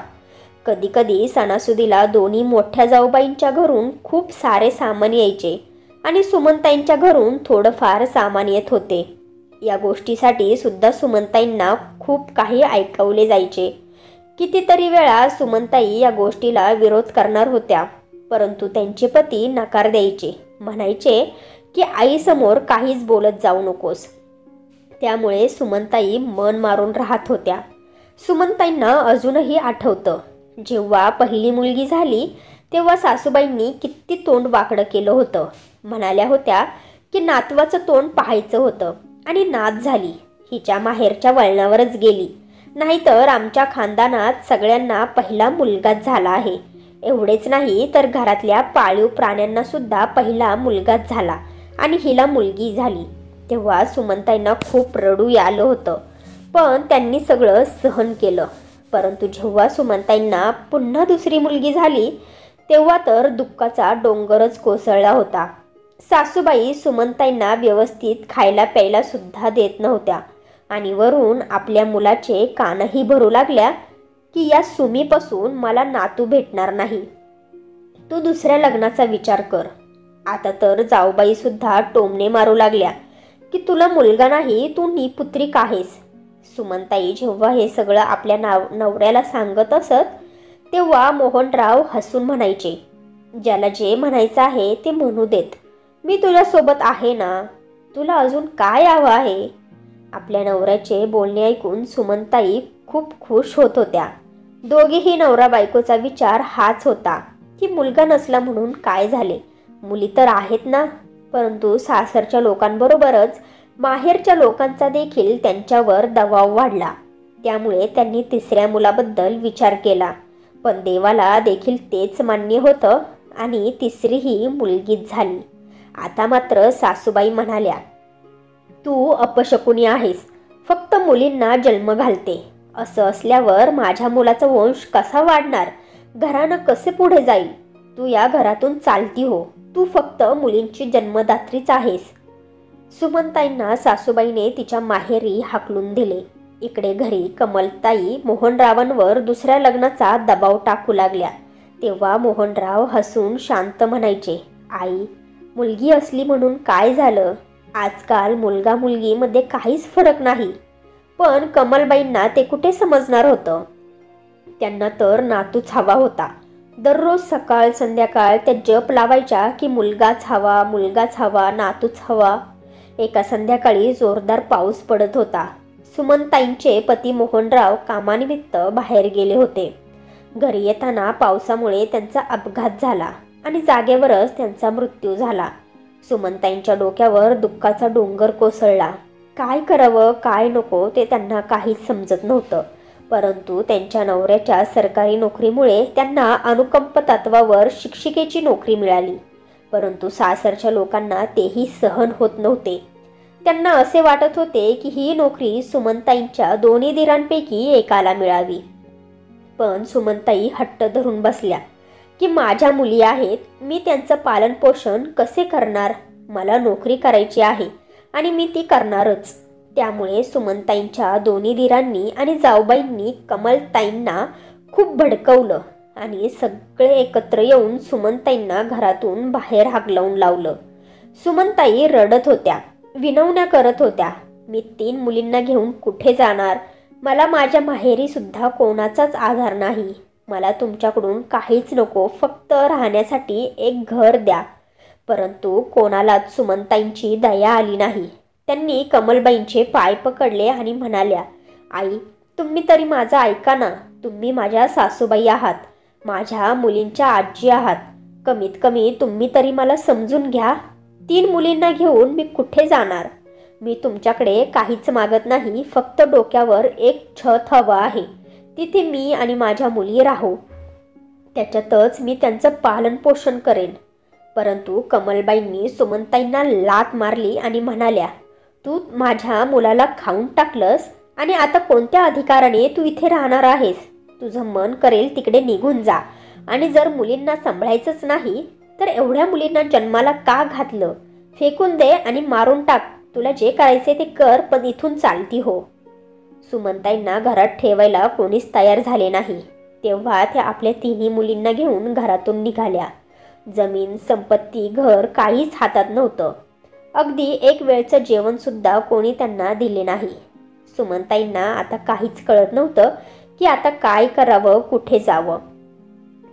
कधीकधी सणासुदीला दोन्ही मोठ्या जाऊबाईंच्या घरून खूप सारे सामान यायचे आणि सुमनताईंच्या घरून थोडंफार सामान येत होते. या गोष्टीसाठी सुद्धा सुमनताईंना खूप काही ऐकवले जायचे. कितीतरी वेळा सुमनताई या गोष्टीला विरोध करणार होत्या, परंतु त्यांचे पती नकार द्यायचे. म्हणायचे की आईसमोर काहीच बोलत जाऊ नकोस. त्यामुळे सुमनताई मन मारून राहत होत्या. सुमनताईंना अजूनही आठवतं, जेव्हा पहिली मुलगी झाली तेव्हा सासूबाईंनी किती तोंड वाकडं केलं होतं. म्हणाल्या होत्या की नातवाचं तोंड पाहायचं होतं आणि नात झाली. हिच्या माहेरच्या वळणावरच गेली. नाहीतर आमच्या खानदानात सगळ्यांना पहिला मुलगाच झाला आहे. एवढेच नाही तर घरातल्या पाळीव प्राण्यांना सुद्धा पहिला मुलगाच झाला आणि हिला मुलगी झाली. तेव्हा सुमनताईंना खूप रडू आलं होतं, पण त्यांनी सगळं सहन केलं. परंतु जेव्हा सुमनताईंना पुन्हा दुसरी मुलगी झाली तेव्हा तर दुःखाचा डोंगरच कोसळला होता. सासूबाई सुमनताईंना व्यवस्थित खायला प्यायला सुद्धा देत नव्हत्या आणि वरून आपल्या मुलाचे कानही भरू लागल्या की या सुमीपासून मला नातू भेटणार नाही. तू दुसऱ्या लग्नाचा विचार कर. आता तर जाऊबाई सुद्धा टोमणे मारू लागल्या की तुला मुलगा नाही, तू निपुत्रिक आहेस. सुमनताई जेव्हा हे सगळं आपल्या नवऱ्याला सांगत असत तेव्हा मोहनराव हसून म्हणायचे, ज्याला जे म्हणायचं आहे ते म्हणू देत. मी तुझ्यासोबत आहे ना, तुला अजून काय हवं आहे? आपल्या नवऱ्याचे बोलणे ऐकून सुमनताई खूप खुश होत होत्या. दोघेही नवरा बायकोचा विचार हाच होता की मुलगा नसला म्हणून काय झाले, मुली तर आहेत ना. परंतु सासरच्या लोकांबरोबरच माहेरच्या लोकांचा देखील त्यांच्यावर दबाव वाढला. त्यामुळे त्यांनी तिसऱ्या मुलाबद्दल विचार केला, पण देवाला देखील तेच मान्य होतं आणि तिसरीही मुलगीच झाली. आता मात्र सासूबाई म्हणाल्या, तू अपशकुनी आहेस, फक्त मुलींना जन्म घालते. असं असल्यावर माझ्या मुलाचा वंश कसा वाढणार, घरानं कसे पुढे जाईल? तू या घरातून चालती हो. तू फक्त मुलींची जन्मदात्रीच आहेस. सुमनताईंना सासूबाईने तिच्या माहेरी हाकलून दिले. इकडे घरी कमलताई मोहनरावांवर दुसऱ्या लग्नाचा दबाव टाकू लागल्या. तेव्हा मोहनराव हसून शांत म्हणायचे, आई, मुलगी असली म्हणून काय झालं? आजकाल मुलगा मुलगीमध्ये काहीच फरक नाही. पण कमलबाईंना ते कुठे समजणार होतं. त्यांना तर नातूच हवा होता. दररोज सकाळ संध्याकाळ त्या जप लावायच्या की मुलगाच हवा, मुलगाच हवा, नातूच हवा. एका संध्याकाळी जोरदार पाऊस पडत होता. सुमनताईंचे पती मोहनराव कामानिमित्त बाहेर गेले होते. घरी येताना पावसामुळे त्यांचा अपघात झाला आणि जागेवरच त्यांचा मृत्यू झाला. सुमनताईंच्या डोक्यावर दुःखाचा डोंगर कोसळला. काय करावं काय नको ते त्यांना काहीच समजत नव्हतं. परंतु त्यांच्या नवऱ्याच्या सरकारी नोकरीमुळे त्यांना अनुकंप तत्वावर शिक्षिकेची नोकरी मिळाली. परंतु सासरच्या लोकांना तेही सहन होत नव्हते. त्यांना असे वाटत होते की ही नोकरी सुमनताईंच्या दोन्ही दिरांपैकी एकाला मिळावी. पण सुमनताई हट्ट धरून बसल्या की माझ्या मुली आहेत, मी त्यांचं पालनपोषण कसे करणार? मला नोकरी करायची आहे आणि मी ती करणारच. त्यामुळे सुमनताईंच्या दोन्ही दिरांनी आणि जाऊबाईंनी कमलताईंना खूप भडकवलं आणि सगळे एकत्र येऊन सुमनताईंना घरातून बाहेर हाकलवून लावलं. सुमनताई रडत होत्या, विनवण्या करत होत्या, मी 3 मुलींना घेऊन कुठे जाणार? मला माझ्या माहेरी सुद्धा कोणाचाच आधार नाही. मला तुमच्याकडून काहीच नको, फक्त राहण्यासाठी एक घर द्या. परंतु कोणालाच सुमनताईंची दया आली नाही. त्यांनी कमलबाईंचे पाय पकडले आणि म्हणाल्या, आई, तुम्ही तरी माझं ऐका ना. तुम्ही माझ्या सासूबाई आहात, माझ्या मुलींच्या आजी आहात. कमीत कमी तुम्ही तरी मला समजून घ्या. 3 मुलींना घेऊन मी कुठे जाणार? मी तुमच्याकडे काहीच मागत नाही, फक्त डोक्यावर एक छत हवं आहे. तिथे मी आणि माझ्या मुली राहू. त्याच्यातच मी त्यांचं पालनपोषण करेन. परंतु कमलबाईंनी सुमनताईंना लाथ मारली आणि म्हणाल्या, तू माझ्या मुलाला खाऊन टाकलंस आणि आता कोणत्या अधिकाराने तू इथे राहणार आहेस? तुझं मन करेल तिकडे निघून जा. आणि जर मुलींना सांभाळायचंच नाही तर एवढ्या मुलींना जन्माला का घातलं? फेकून दे आणि मारून टाक. तुला जे करायचे ते कर, पण इथून चालती हो. सुमनताईंना घरात ठेवायला कोणीच तयार झाले नाही. तेव्हा त्या आपल्या 3 मुलींना घेऊन घरातून निघाल्या. जमीन, संपत्ती, घर काहीच हातात नव्हतं. अगदी एक वेळचं जेवण सुद्धा कोणी त्यांना दिले नाही. सुमनताईंना आता काहीच कळत नव्हतं की आता काय करावं, कुठे जावं.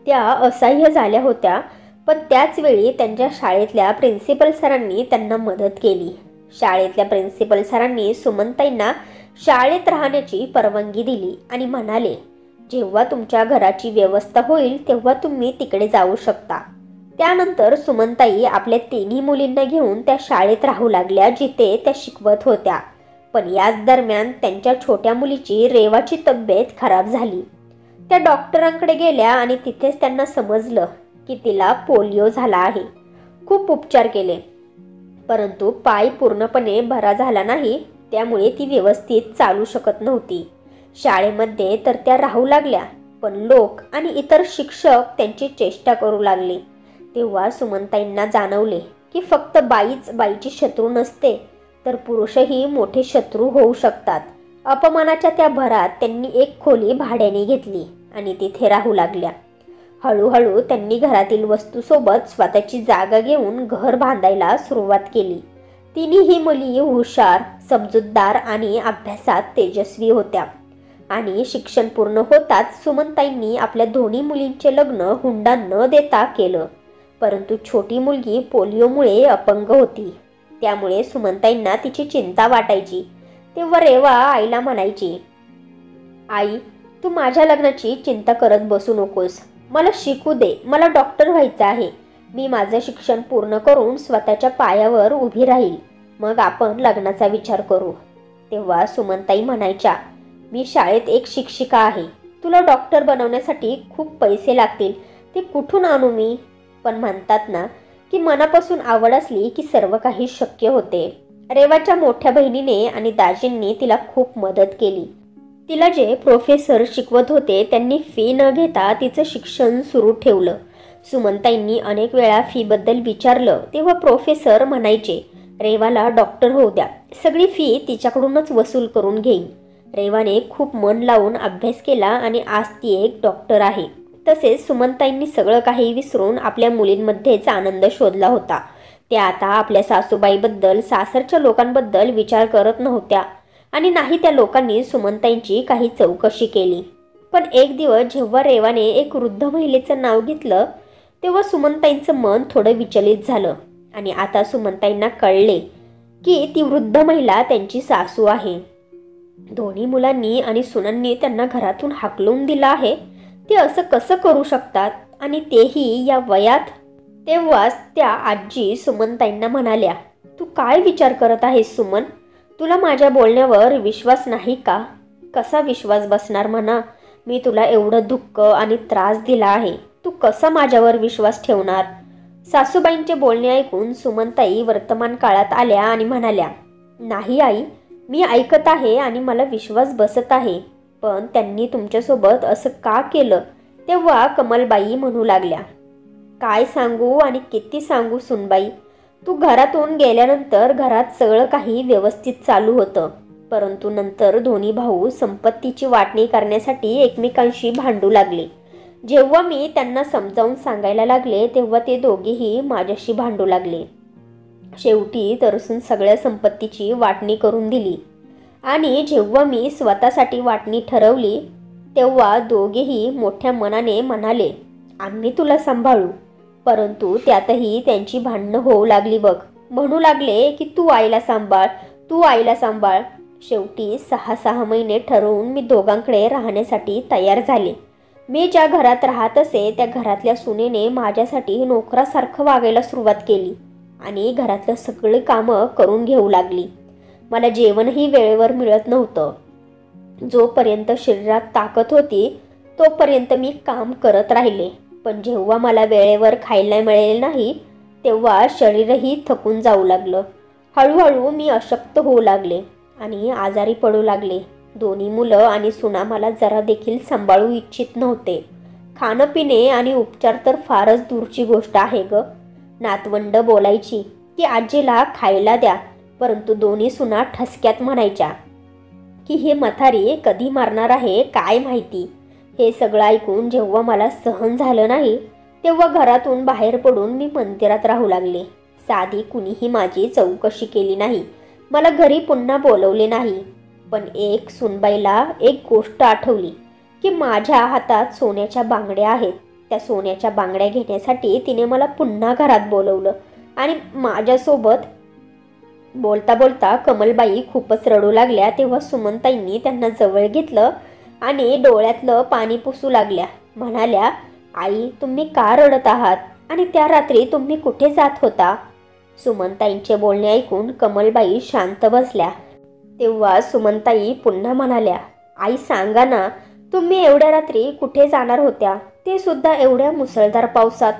त्या असह्य झाल्या होत्या. पण त्याच वेळी त्यांच्या शाळेतल्या प्रिन्सिपल सरांनी त्यांना मदत केली. शाळेतल्या प्रिन्सिपल सरांनी सुमनताईंना शाळेत राहण्याची परवानगी दिली आणि म्हणाले, जेव्हा तुमच्या घराची व्यवस्था होईल तेव्हा तुम्ही तिकडे जाऊ शकता. त्यानंतर सुमनताई आपल्या 3 मुलींना घेऊन त्या शाळेत राहू लागल्या जिथे त्या शिकवत होत्या. पण याच दरम्यान त्यांच्या छोट्या मुलीची रेवाची तब्येत खराब झाली. त्या डॉक्टरांकडे गेल्या आणि तिथेच त्यांना समजलं की तिला पोलिओ झाला आहे. खूप उपचार केले, परंतु पाय पूर्णपणे बरा झाला नाही. त्यामुळे ती व्यवस्थित चालू शकत नव्हती. शाळेमध्ये तर त्या राहू लागल्या, पण लोक आणि इतर शिक्षक त्यांची चेष्टा करू लागले. तेव्हा सुमनताईंना जाणवले की फक्त बाईच बाईची शत्रू नसते, तर पुरुषही मोठे शत्रू होऊ शकतात. अपमानाच्या त्या भरात त्यांनी एक खोली भाड्याने घेतली आणि तिथे राहू लागल्या. हळूहळू त्यांनी घरातील वस्तूसोबत स्वतःची जागा घेऊन घर बांधायला सुरुवात केली. 3ही मुली हुशार, समजूतदार आणि अभ्यासात तेजस्वी होत्या. आणि शिक्षण पूर्ण होताच सुमनताईंनी आपल्या दोन्ही मुलींचे लग्न हुंडा न देता केलं. परंतु छोटी मुलगी पोलिओमुळे अपंग होती. त्यामुळे सुमनताईंना तिची चिंता वाटायची. तेव्हा रेवा आईला म्हणायची, आई, तू माझ्या लग्नाची चिंता करत बसू नकोस. मला शिकू दे, मला डॉक्टर व्हायचं आहे. मी माझं शिक्षण पूर्ण करून स्वतःच्या पायावर उभी राहील, मग आपण लग्नाचा विचार करू. तेव्हा सुमनताई म्हणायच्या, मी शाळेत एक शिक्षिका आहे. तुला डॉक्टर बनवण्यासाठी खूप पैसे लागतील, ते कुठून आणू मी? पण म्हणतात ना की मनापासून आवड असली की सर्व काही शक्य होते. रेवाच्या मोठ्या बहिणीने आणि दाजींनी तिला खूप मदत केली. तिला जे प्रोफेसर शिकवत होते त्यांनी फी न घेता तिचं शिक्षण सुरू ठेवलं. सुमनताईंनी अनेक वेळा फीबद्दल विचारलं तेव्हा प्रोफेसर म्हणायचे, रेवाला डॉक्टर होऊ द्या, सगळी फी तिच्याकडूनच वसूल करून घेईन. रेवाने खूप मन लावून अभ्यास केला आणि आज ती एक डॉक्टर आहे. तसेच सुमनताईंनी सगळं काही विसरून आपल्या मुलींमध्येच आनंद शोधला होता. त्या आता आपल्या सासूबाईबद्दल, सासरच्या लोकांबद्दल विचार करत नव्हत्या आणि नाही त्या लोकांनी सुमनताईंची काही चौकशी केली. पण एक दिवस जेव्हा रेवाने एक वृद्ध महिलेचं नाव घेतलं तेव्हा सुमनताईंचं मन थोडं विचलित झालं आणि आता सुमनताईंना कळले की ती वृद्ध महिला त्यांची सासू आहे. दोन्ही मुलांनी आणि सुनांनी त्यांना घरातून हाकलून दिलं आहे. ते असं कसं करू शकतात आणि तेही या वयात? तेव्हाच त्या आजी सुमनताईंना म्हणाल्या, तू काय विचार करत आहेस सुमन? तुला माझ्या बोलण्यावर विश्वास नाही का? कसा विश्वास बसणार म्हणा? मी तुला एवढं दुःख आणि त्रास दिला आहे, तू कसा माझ्यावर विश्वास ठेवणार? सासूबाईंचे बोलणे ऐकून सुमनताई वर्तमान काळात आल्या आणि म्हणाल्या, नाही आई, मी ऐकत आहे आणि मला विश्वास बसत आहे, पण त्यांनी तुमच्यासोबत असं का केलं? तेव्हा कमलबाई म्हणू लागल्या, काय सांगू आणि किती सांगू सुनबाई, तू घरातून गेल्यानंतर घरात सगळं काही व्यवस्थित चालू होतं, परंतु नंतर दोन्ही भाऊ संपत्तीची वाटणी करण्यासाठी एकमेकांशी भांडू लागले. जेव्हा मी त्यांना समजावून सांगायला लागले तेव्हा ते दोघेही माझ्याशी भांडू लागले. शेवटी तरसून सगळ्या संपत्तीची वाटणी करून दिली आणि जेव्हा मी स्वतःसाठी वाटणी ठरवली तेव्हा दोघेही मोठ्या मनाने म्हणाले, आम्ही तुला सांभाळू. परंतु त्यातही त्यांची भांडणं होऊ लागली बघ. म्हणू लागले की तू आईला सांभाळ, तू आईला सांभाळ. शेवटी 6 महिने ठरवून मी दोघांकडे राहण्यासाठी तयार झाले. मी ज्या घरात राहत असे त्या घरातल्या सुनेने माझ्यासाठी नोकरासारखं वागायला सुरुवात केली आणि घरातलं सगळी कामं करून घेऊ लागली. मला जेवणही वेळेवर मिळत नव्हतं. जोपर्यंत शरीरात ताकद होती तोपर्यंत मी काम करत राहिले, पण जेव्हा मला वेळेवर खायला मिळाले नाही तेव्हा शरीरही थकून जाऊ लागलं. हळूहळू मी अशक्त होऊ लागले आणि आजारी पडू लागले. दोन्ही मुलं आणि सुना मला जरा देखील सांभाळू इच्छित नव्हते. खाणं पिणे आणि उपचार तर फारच दूरची गोष्ट आहे ग. नातवंड बोलायची की आजीला खायला द्या, परंतु दोन्ही सुना ठसक्यात म्हणायच्या की हे म्हातारी कधी मारणार आहे काय माहिती. हे सगळं ऐकून जेव्हा मला सहन झालं नाही तेव्हा घरातून बाहेर पडून मी मंदिरात राहू लागले. साधी कुणीही माझी चौकशी केली नाही, मला घरी पुन्हा बोलवले नाही. पण एक सुनबाईला एक गोष्ट आठवली की माझ्या हातात सोन्याच्या बांगड्या आहेत. त्या सोन्याच्या बांगड्या घेण्यासाठी तिने मला पुन्हा घरात बोलवलं आणि माझ्यासोबत बोलता बोलता कमलबाई खूपच रडू लागल्या. तेव्हा सुमनताईंनी त्यांना जवळ घेतलं आणि डोळ्यातलं पाणी पुसू लागल्या. म्हणाल्या, आई तुम्ही का रडत आहात आणि त्या रात्री तुम्ही कुठे जात होता? सुमनताईंचे बोलणे ऐकून कमलबाई शांत बसल्या. तेव्हा सुमनताई पुन्हा म्हणाल्या, आई सांगा ना, तुम्ही एवढ्या रात्री कुठे जाणार होत्या, ते सुद्धा एवढ्या मुसळधार पावसात?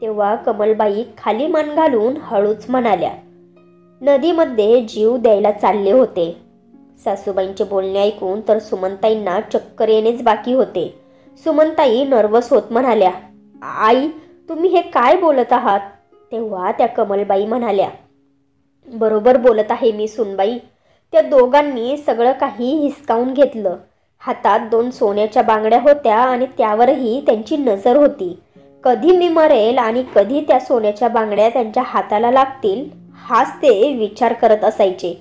तेव्हा कमलबाई खाली मान घालून हळूच म्हणाल्या, नदीमध्ये जीव द्यायला चालले होते. सासूबाईंचे बोलणे ऐकून तर सुमनताईंना चक्कर येणेच बाकी होते. सुमनताई नर्वस होत म्हणाल्या, आई तुम्ही हे काय बोलत आहात? तेव्हा त्या कमलबाई म्हणाल्या, बरोबर बोलत आहे मी सुनबाई. त्या दोघांनी सगळं काही हिसकावून घेतलं. हातात 2 सोन्याच्या बांगड्या होत्या आणि त्यावरही त्यांची नजर होती. कधी मी मरेल आणि कधी त्या सोन्याच्या बांगड्या त्यांच्या हाताला लागतील हाच ते विचार करत असायचे.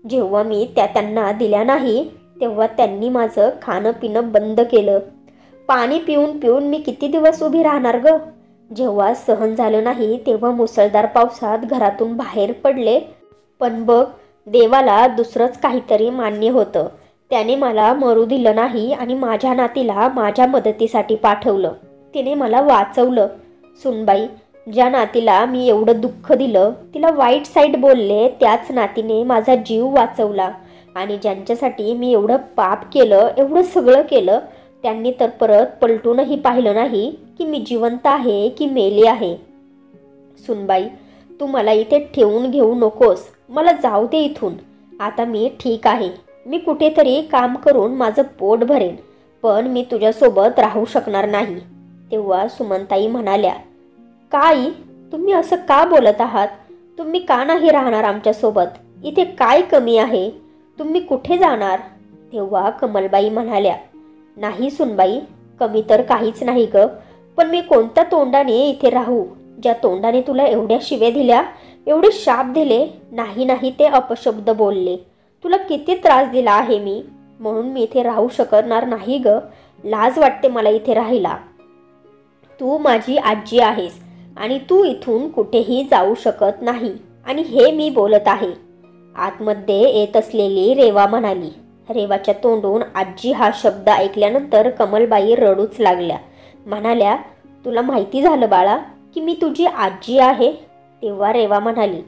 जेव्हा मी त्या त्यांना दिल्या नाही तेव्हा त्यांनी माझं खाणं पिणं बंद केलं. पाणी पिऊन पिऊन मी किती दिवस उभी राहणार ग? जेव्हा सहन झालं नाही तेव्हा मुसळधार पावसात घरातून बाहेर पडले. पण बघ, देवाला दुसरंच काहीतरी मान्य होतं. त्याने मला मरू दिलं नाही आणि माझ्या नातीला माझ्या मदतीसाठी पाठवलं. तिने मला वाचवलं. सुनबाई, ज्या नातीला मी एवढं दुःख दिलं, तिला वाईट साईड बोलले, त्याच नातीने माझा जीव वाचवला. आणि ज्यांच्यासाठी मी एवढं पाप केलं, एवढं सगळं केलं, त्यांनी तर परत पलटूनही पाहिलं नाही की मी जिवंत आहे की मेले आहे. सुनबाई, तू मला इथे ठेवून घेऊ नकोस. मला जाऊ दे इथून. आता मी ठीक आहे. मी कुठेतरी काम करून माझं पोट भरेन, पण मी तुझ्यासोबत राहू शकणार नाही. तेव्हा सुमनताई म्हणाल्या, का आई, तुम्ही असं का बोलत आहात? तुम्ही का नाही राहणार आमच्यासोबत? इथे काय कमी आहे? तुम्ही कुठे जाणार? तेव्हा कमलबाई म्हणाल्या, नाही सुनबाई, कमी तर काहीच नाही ग, पण मी कोणत्या तोंडाने इथे राहू? ज्या तोंडाने तुला एवढ्या शिव्या दिल्या, एवढे शाप दिले, नाही नाही ते अपशब्द बोलले, तुला किती त्रास दिला आहे मी, म्हणून मी इथे राहू शकणार नाही ग. लाज वाटते मला इथे राहायला. तू माझी आजी आहेस आणि तू इथून कुठेही जाऊ शकत नाही, आणि हे मी बोलत आहे. आतमध्ये येत असलेली रेवा म्हणाली. रेवाच्या तोंडून आजी हा शब्द ऐकल्यानंतर कमलबाई रडूच लागल्या. म्हणाल्या, तुला माहिती झालं बाळा की मी तुझी आजी आहे? तेव्हा रेवा म्हणाली,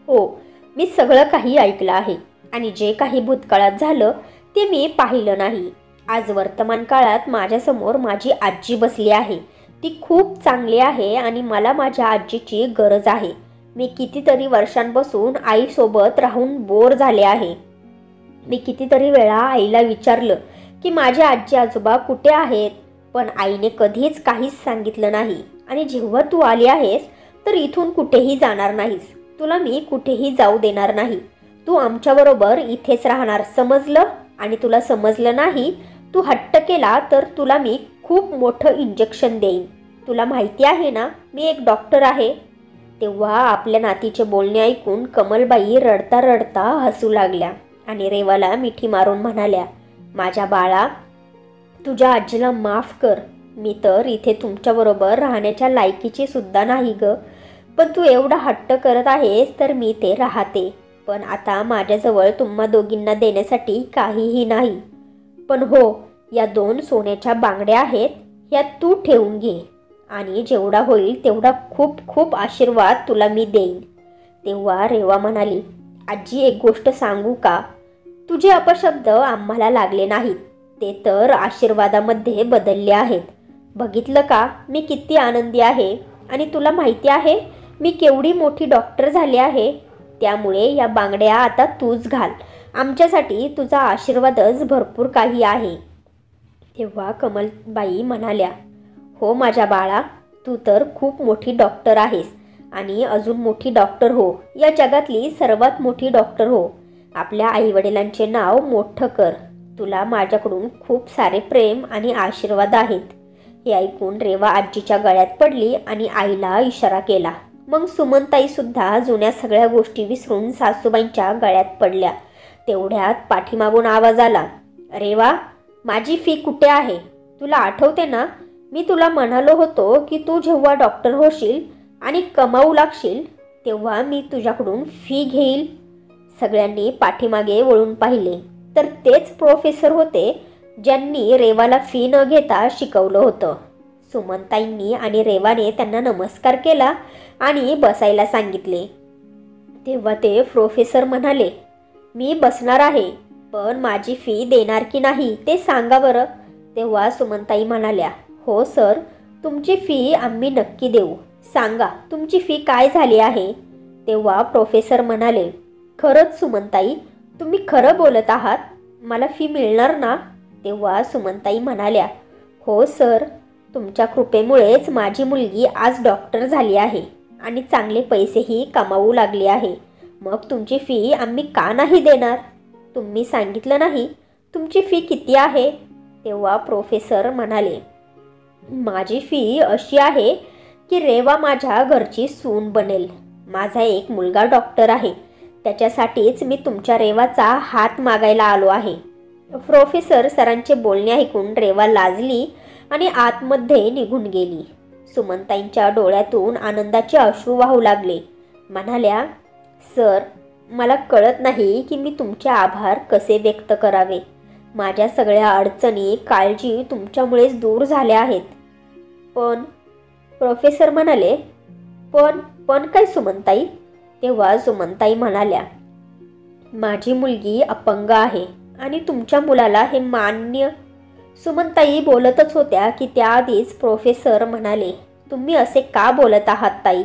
हो, मी सगळं काही ऐकलं आहे आणि जे काही भूतकाळात झालं ते मी पाहिलं नाही. आज वर्तमान काळात माझ्यासमोर माझी आजी बसली आहे. ती खूप चांगली आहे आणि मला माझ्या आजीची गरज आहे. मी कितीतरी वर्षांपासून आईसोबत राहून बोर झाले आहे. मी कितीतरी वेळा आईला विचारलं की माझे आजी आजोबा कुठे आहेत, पण आईने कधीच काहीच सांगितलं नाही. आणि जेव्हा तू आली आहेस तर इथून कुठेही जाणार नाहीस. तुला मी कुठेही जाऊ देणार नाही. तू आमच्याबरोबर इथेच राहणार, समजलं? आणि तुला समजलं नाही, तू हट्ट केला तर तुला मी खूप मोठं इंजेक्शन देईन. तुला माहिती आहे ना, मी एक डॉक्टर आहे. तेव्हा आपल्या नातीचे बोलणे ऐकून कमलबाई रडता रडता हसू लागल्या आणि रेवाला मिठी मारून म्हणाल्या, माझ्या बाळा, तुझ्या आजीला माफ कर. मी तर इथे तुमच्याबरोबर राहण्याच्या लायकीची सुद्धा नाही ग, पण तू एवढा हट्ट करत आहेस तर मी ते राहते. पण आता माझ्याजवळ तुम्हा दोघींना देण्यासाठी काहीही नाही. पण हो, या 2 सोन्याच्या बांगड्या आहेत, ह्या तू ठेवून घे आणि जेवढा होईल तेवढा खूप खूप आशीर्वाद तुला मी देईन. तेव्हा रेवा म्हणाली, आजी, एक गोष्ट सांगू का? तुझे अपशब्द आम्हाला लागले नाहीत, ते तर आशीर्वादामध्ये बदलले आहेत. बघितलं का मी किती आनंदी आहे? आणि तुला माहिती आहे मी केवढी मोठी डॉक्टर झाली आहे? त्यामुळे या बांगड्या आता तूच घाल. आमच्यासाठी तुझा आशीर्वादच भरपूर काही आहे. तेव्हा कमलबाई म्हणाल्या, हो माझ्या बाळा, तू तर खूप मोठी डॉक्टर आहेस आणि अजून मोठी डॉक्टर हो. या जगातली सर्वात मोठी डॉक्टर हो. आपल्या आईवडिलांचे नाव मोठं कर. तुला माझ्याकडून खूप सारे प्रेम आणि आशीर्वाद आहेत. हे ऐकून रेवा आजीच्या गळ्यात पडली आणि आईला इशारा केला. मग सुमनताई सुद्धा जुन्या सगळ्या गोष्टी विसरून सासूबाईंच्या गळ्यात पडल्या. तेवढ्यात पाठीमागून आवाज आला, रेवा, माझी फी कुठे आहे? तुला आठवते ना, मी तुला म्हणालो होतो की तू जेव्हा डॉक्टर होशील आणि कमावू लागशील तेव्हा मी तुझ्याकडून फी घेईल. सगळ्यांनी पाठीमागे वळून पाहिले तर तेच प्रोफेसर होते ज्यांनी रेवाला फी न घेता शिकवलं होतं. सुमनताईंनी आणि रेवाने त्यांना नमस्कार केला आणि बसायला सांगितले. तेव्हा ते प्रोफेसर म्हणाले, मी बसणार आहे, पण माझी फी देणार की नाही ते सांगा बरं. तेव्हा सुमनताई म्हणाल्या, हो सर, तुमची फी आम्ही नक्की देऊ. सांगा तुमची फी काय झाली आहे? तेव्हा प्रोफेसर म्हणाले, खरंच सुमनताई, तुम्ही खरं बोलत आहात, मला फी मिळणार ना? तेव्हा सुमनताई म्हणाल्या, हो सर, तुमच्या कृपेमुळेच माझी मुलगी आज डॉक्टर झाली आहे आणि चांगले पैसेही कमावू लागली आहे. मग तुमची फी आम्ही का नाही देणार? तुम्ही सांगितलं नाही तुमची फी किती आहे? तेव्हा प्रोफेसर म्हणाले, माझी फी अशी आहे की रेवा माझ्या घरची सून बनेल. माझा एक मुलगा डॉक्टर आहे, त्याच्यासाठीच मी तुमच्या रेवाचा हात मागायला आलो आहे. प्रोफेसर सरांचे बोलणे ऐकून रेवा लाजली आणि आतमध्ये निघून गेली. सुमनताईंच्या डोळ्यातून आनंदाचे अश्रू वाहू लागले. म्हणाल्या, सर, मला कळत नाही की मी तुमचे आभार कसे व्यक्त करावे. माझ्या सगळ्या अडचणी, काळजी तुमच्यामुळेच दूर झाल्या आहेत. पण प्रोफेसर म्हणाले, पण काय सुमनताई? तेव्हा सुमनताई म्हणाल्या, माझी मुलगी अपंग आहे आणि तुमच्या मुलाला हे मान्य. सुमनताई बोलतच होत्या की त्याआधीच प्रोफेसर म्हणाले, तुम्ही असे का बोलत आहात ताई?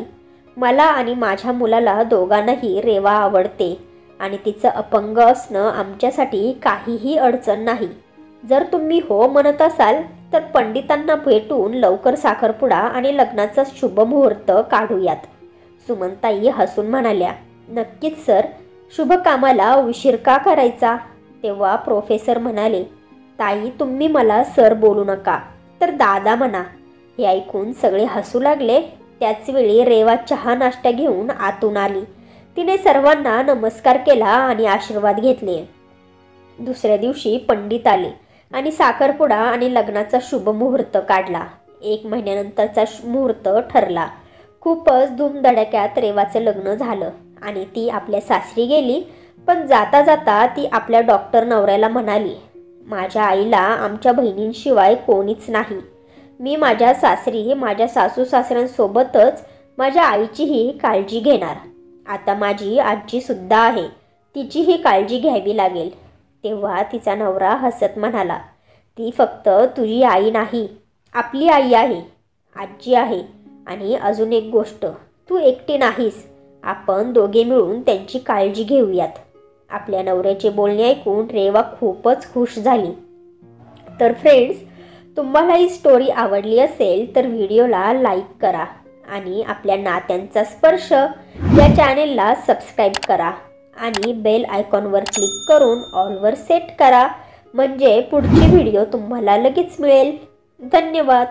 मला आणि माझ्या मुलाला दोघांनाही रेवा आवडते आणि तिचं अपंग असणं आमच्यासाठी काहीही अडचण नाही. जर तुम्ही हो म्हणत असाल तर पंडितांना भेटून लवकर साखरपुडा आणि लग्नाचा शुभ मुहूर्त काढूयात. सुमनताई हसून म्हणाल्या, नक्कीच सर, शुभ कामाला उशीर का करायचा? तेव्हा प्रोफेसर म्हणाले, ताई तुम्ही मला सर बोलू नका, तर दादा म्हणा. हे ऐकून सगळे हसू लागले. त्याचवेळी रेवा चहा नाश्ता घेऊन आतून आली. तिने सर्वांना नमस्कार केला आणि आशीर्वाद घेतले. दुसऱ्या दिवशी पंडित आले आणि साखरपुडा आणि लग्नाचा शुभ मुहूर्त काढला. 1 महिन्यानंतरचा मुहूर्त ठरला. खूपच धूमधडाक्यात रेवाचं लग्न झालं आणि ती आपल्या सासरी गेली. पण जाता जाता ती आपल्या डॉक्टर नवऱ्याला म्हणाली, माझ्या आईला आमच्या बहिणींशिवाय कोणीच नाही. मी माझ्या सासरी माझ्या सासू सासऱ्यांसोबतच माझ्या आईचीही काळजी घेणार. आता माझी आजीसुद्धा आहे, तिचीही काळजी घ्यावी लागेल. तेव्हा तिचा नवरा हसत म्हणाला, ती फक्त तुझी आई नाही, आपली आई आहे, आजी आहे. आणि अजून एक गोष्ट, तू एकटी नाहीस, आपण दोघे मिळून त्यांची काळजी घेऊयात. आपल्या नवऱ्याचे बोलणे ऐकून रेवा खूपच खुश झाली. तर फ्रेंड्स, तुम्हाला ही स्टोरी आवडली असेल तर व्हिडिओला लाईक करा आणि आपल्या नात्यांचा स्पर्श या चॅनेलला सबस्क्राईब करा आणि बेल आयकॉनवर क्लिक करून ऑलवर सेट करा, म्हणजे पुढची व्हिडिओ तुम्हाला लगेच मिळेल. धन्यवाद.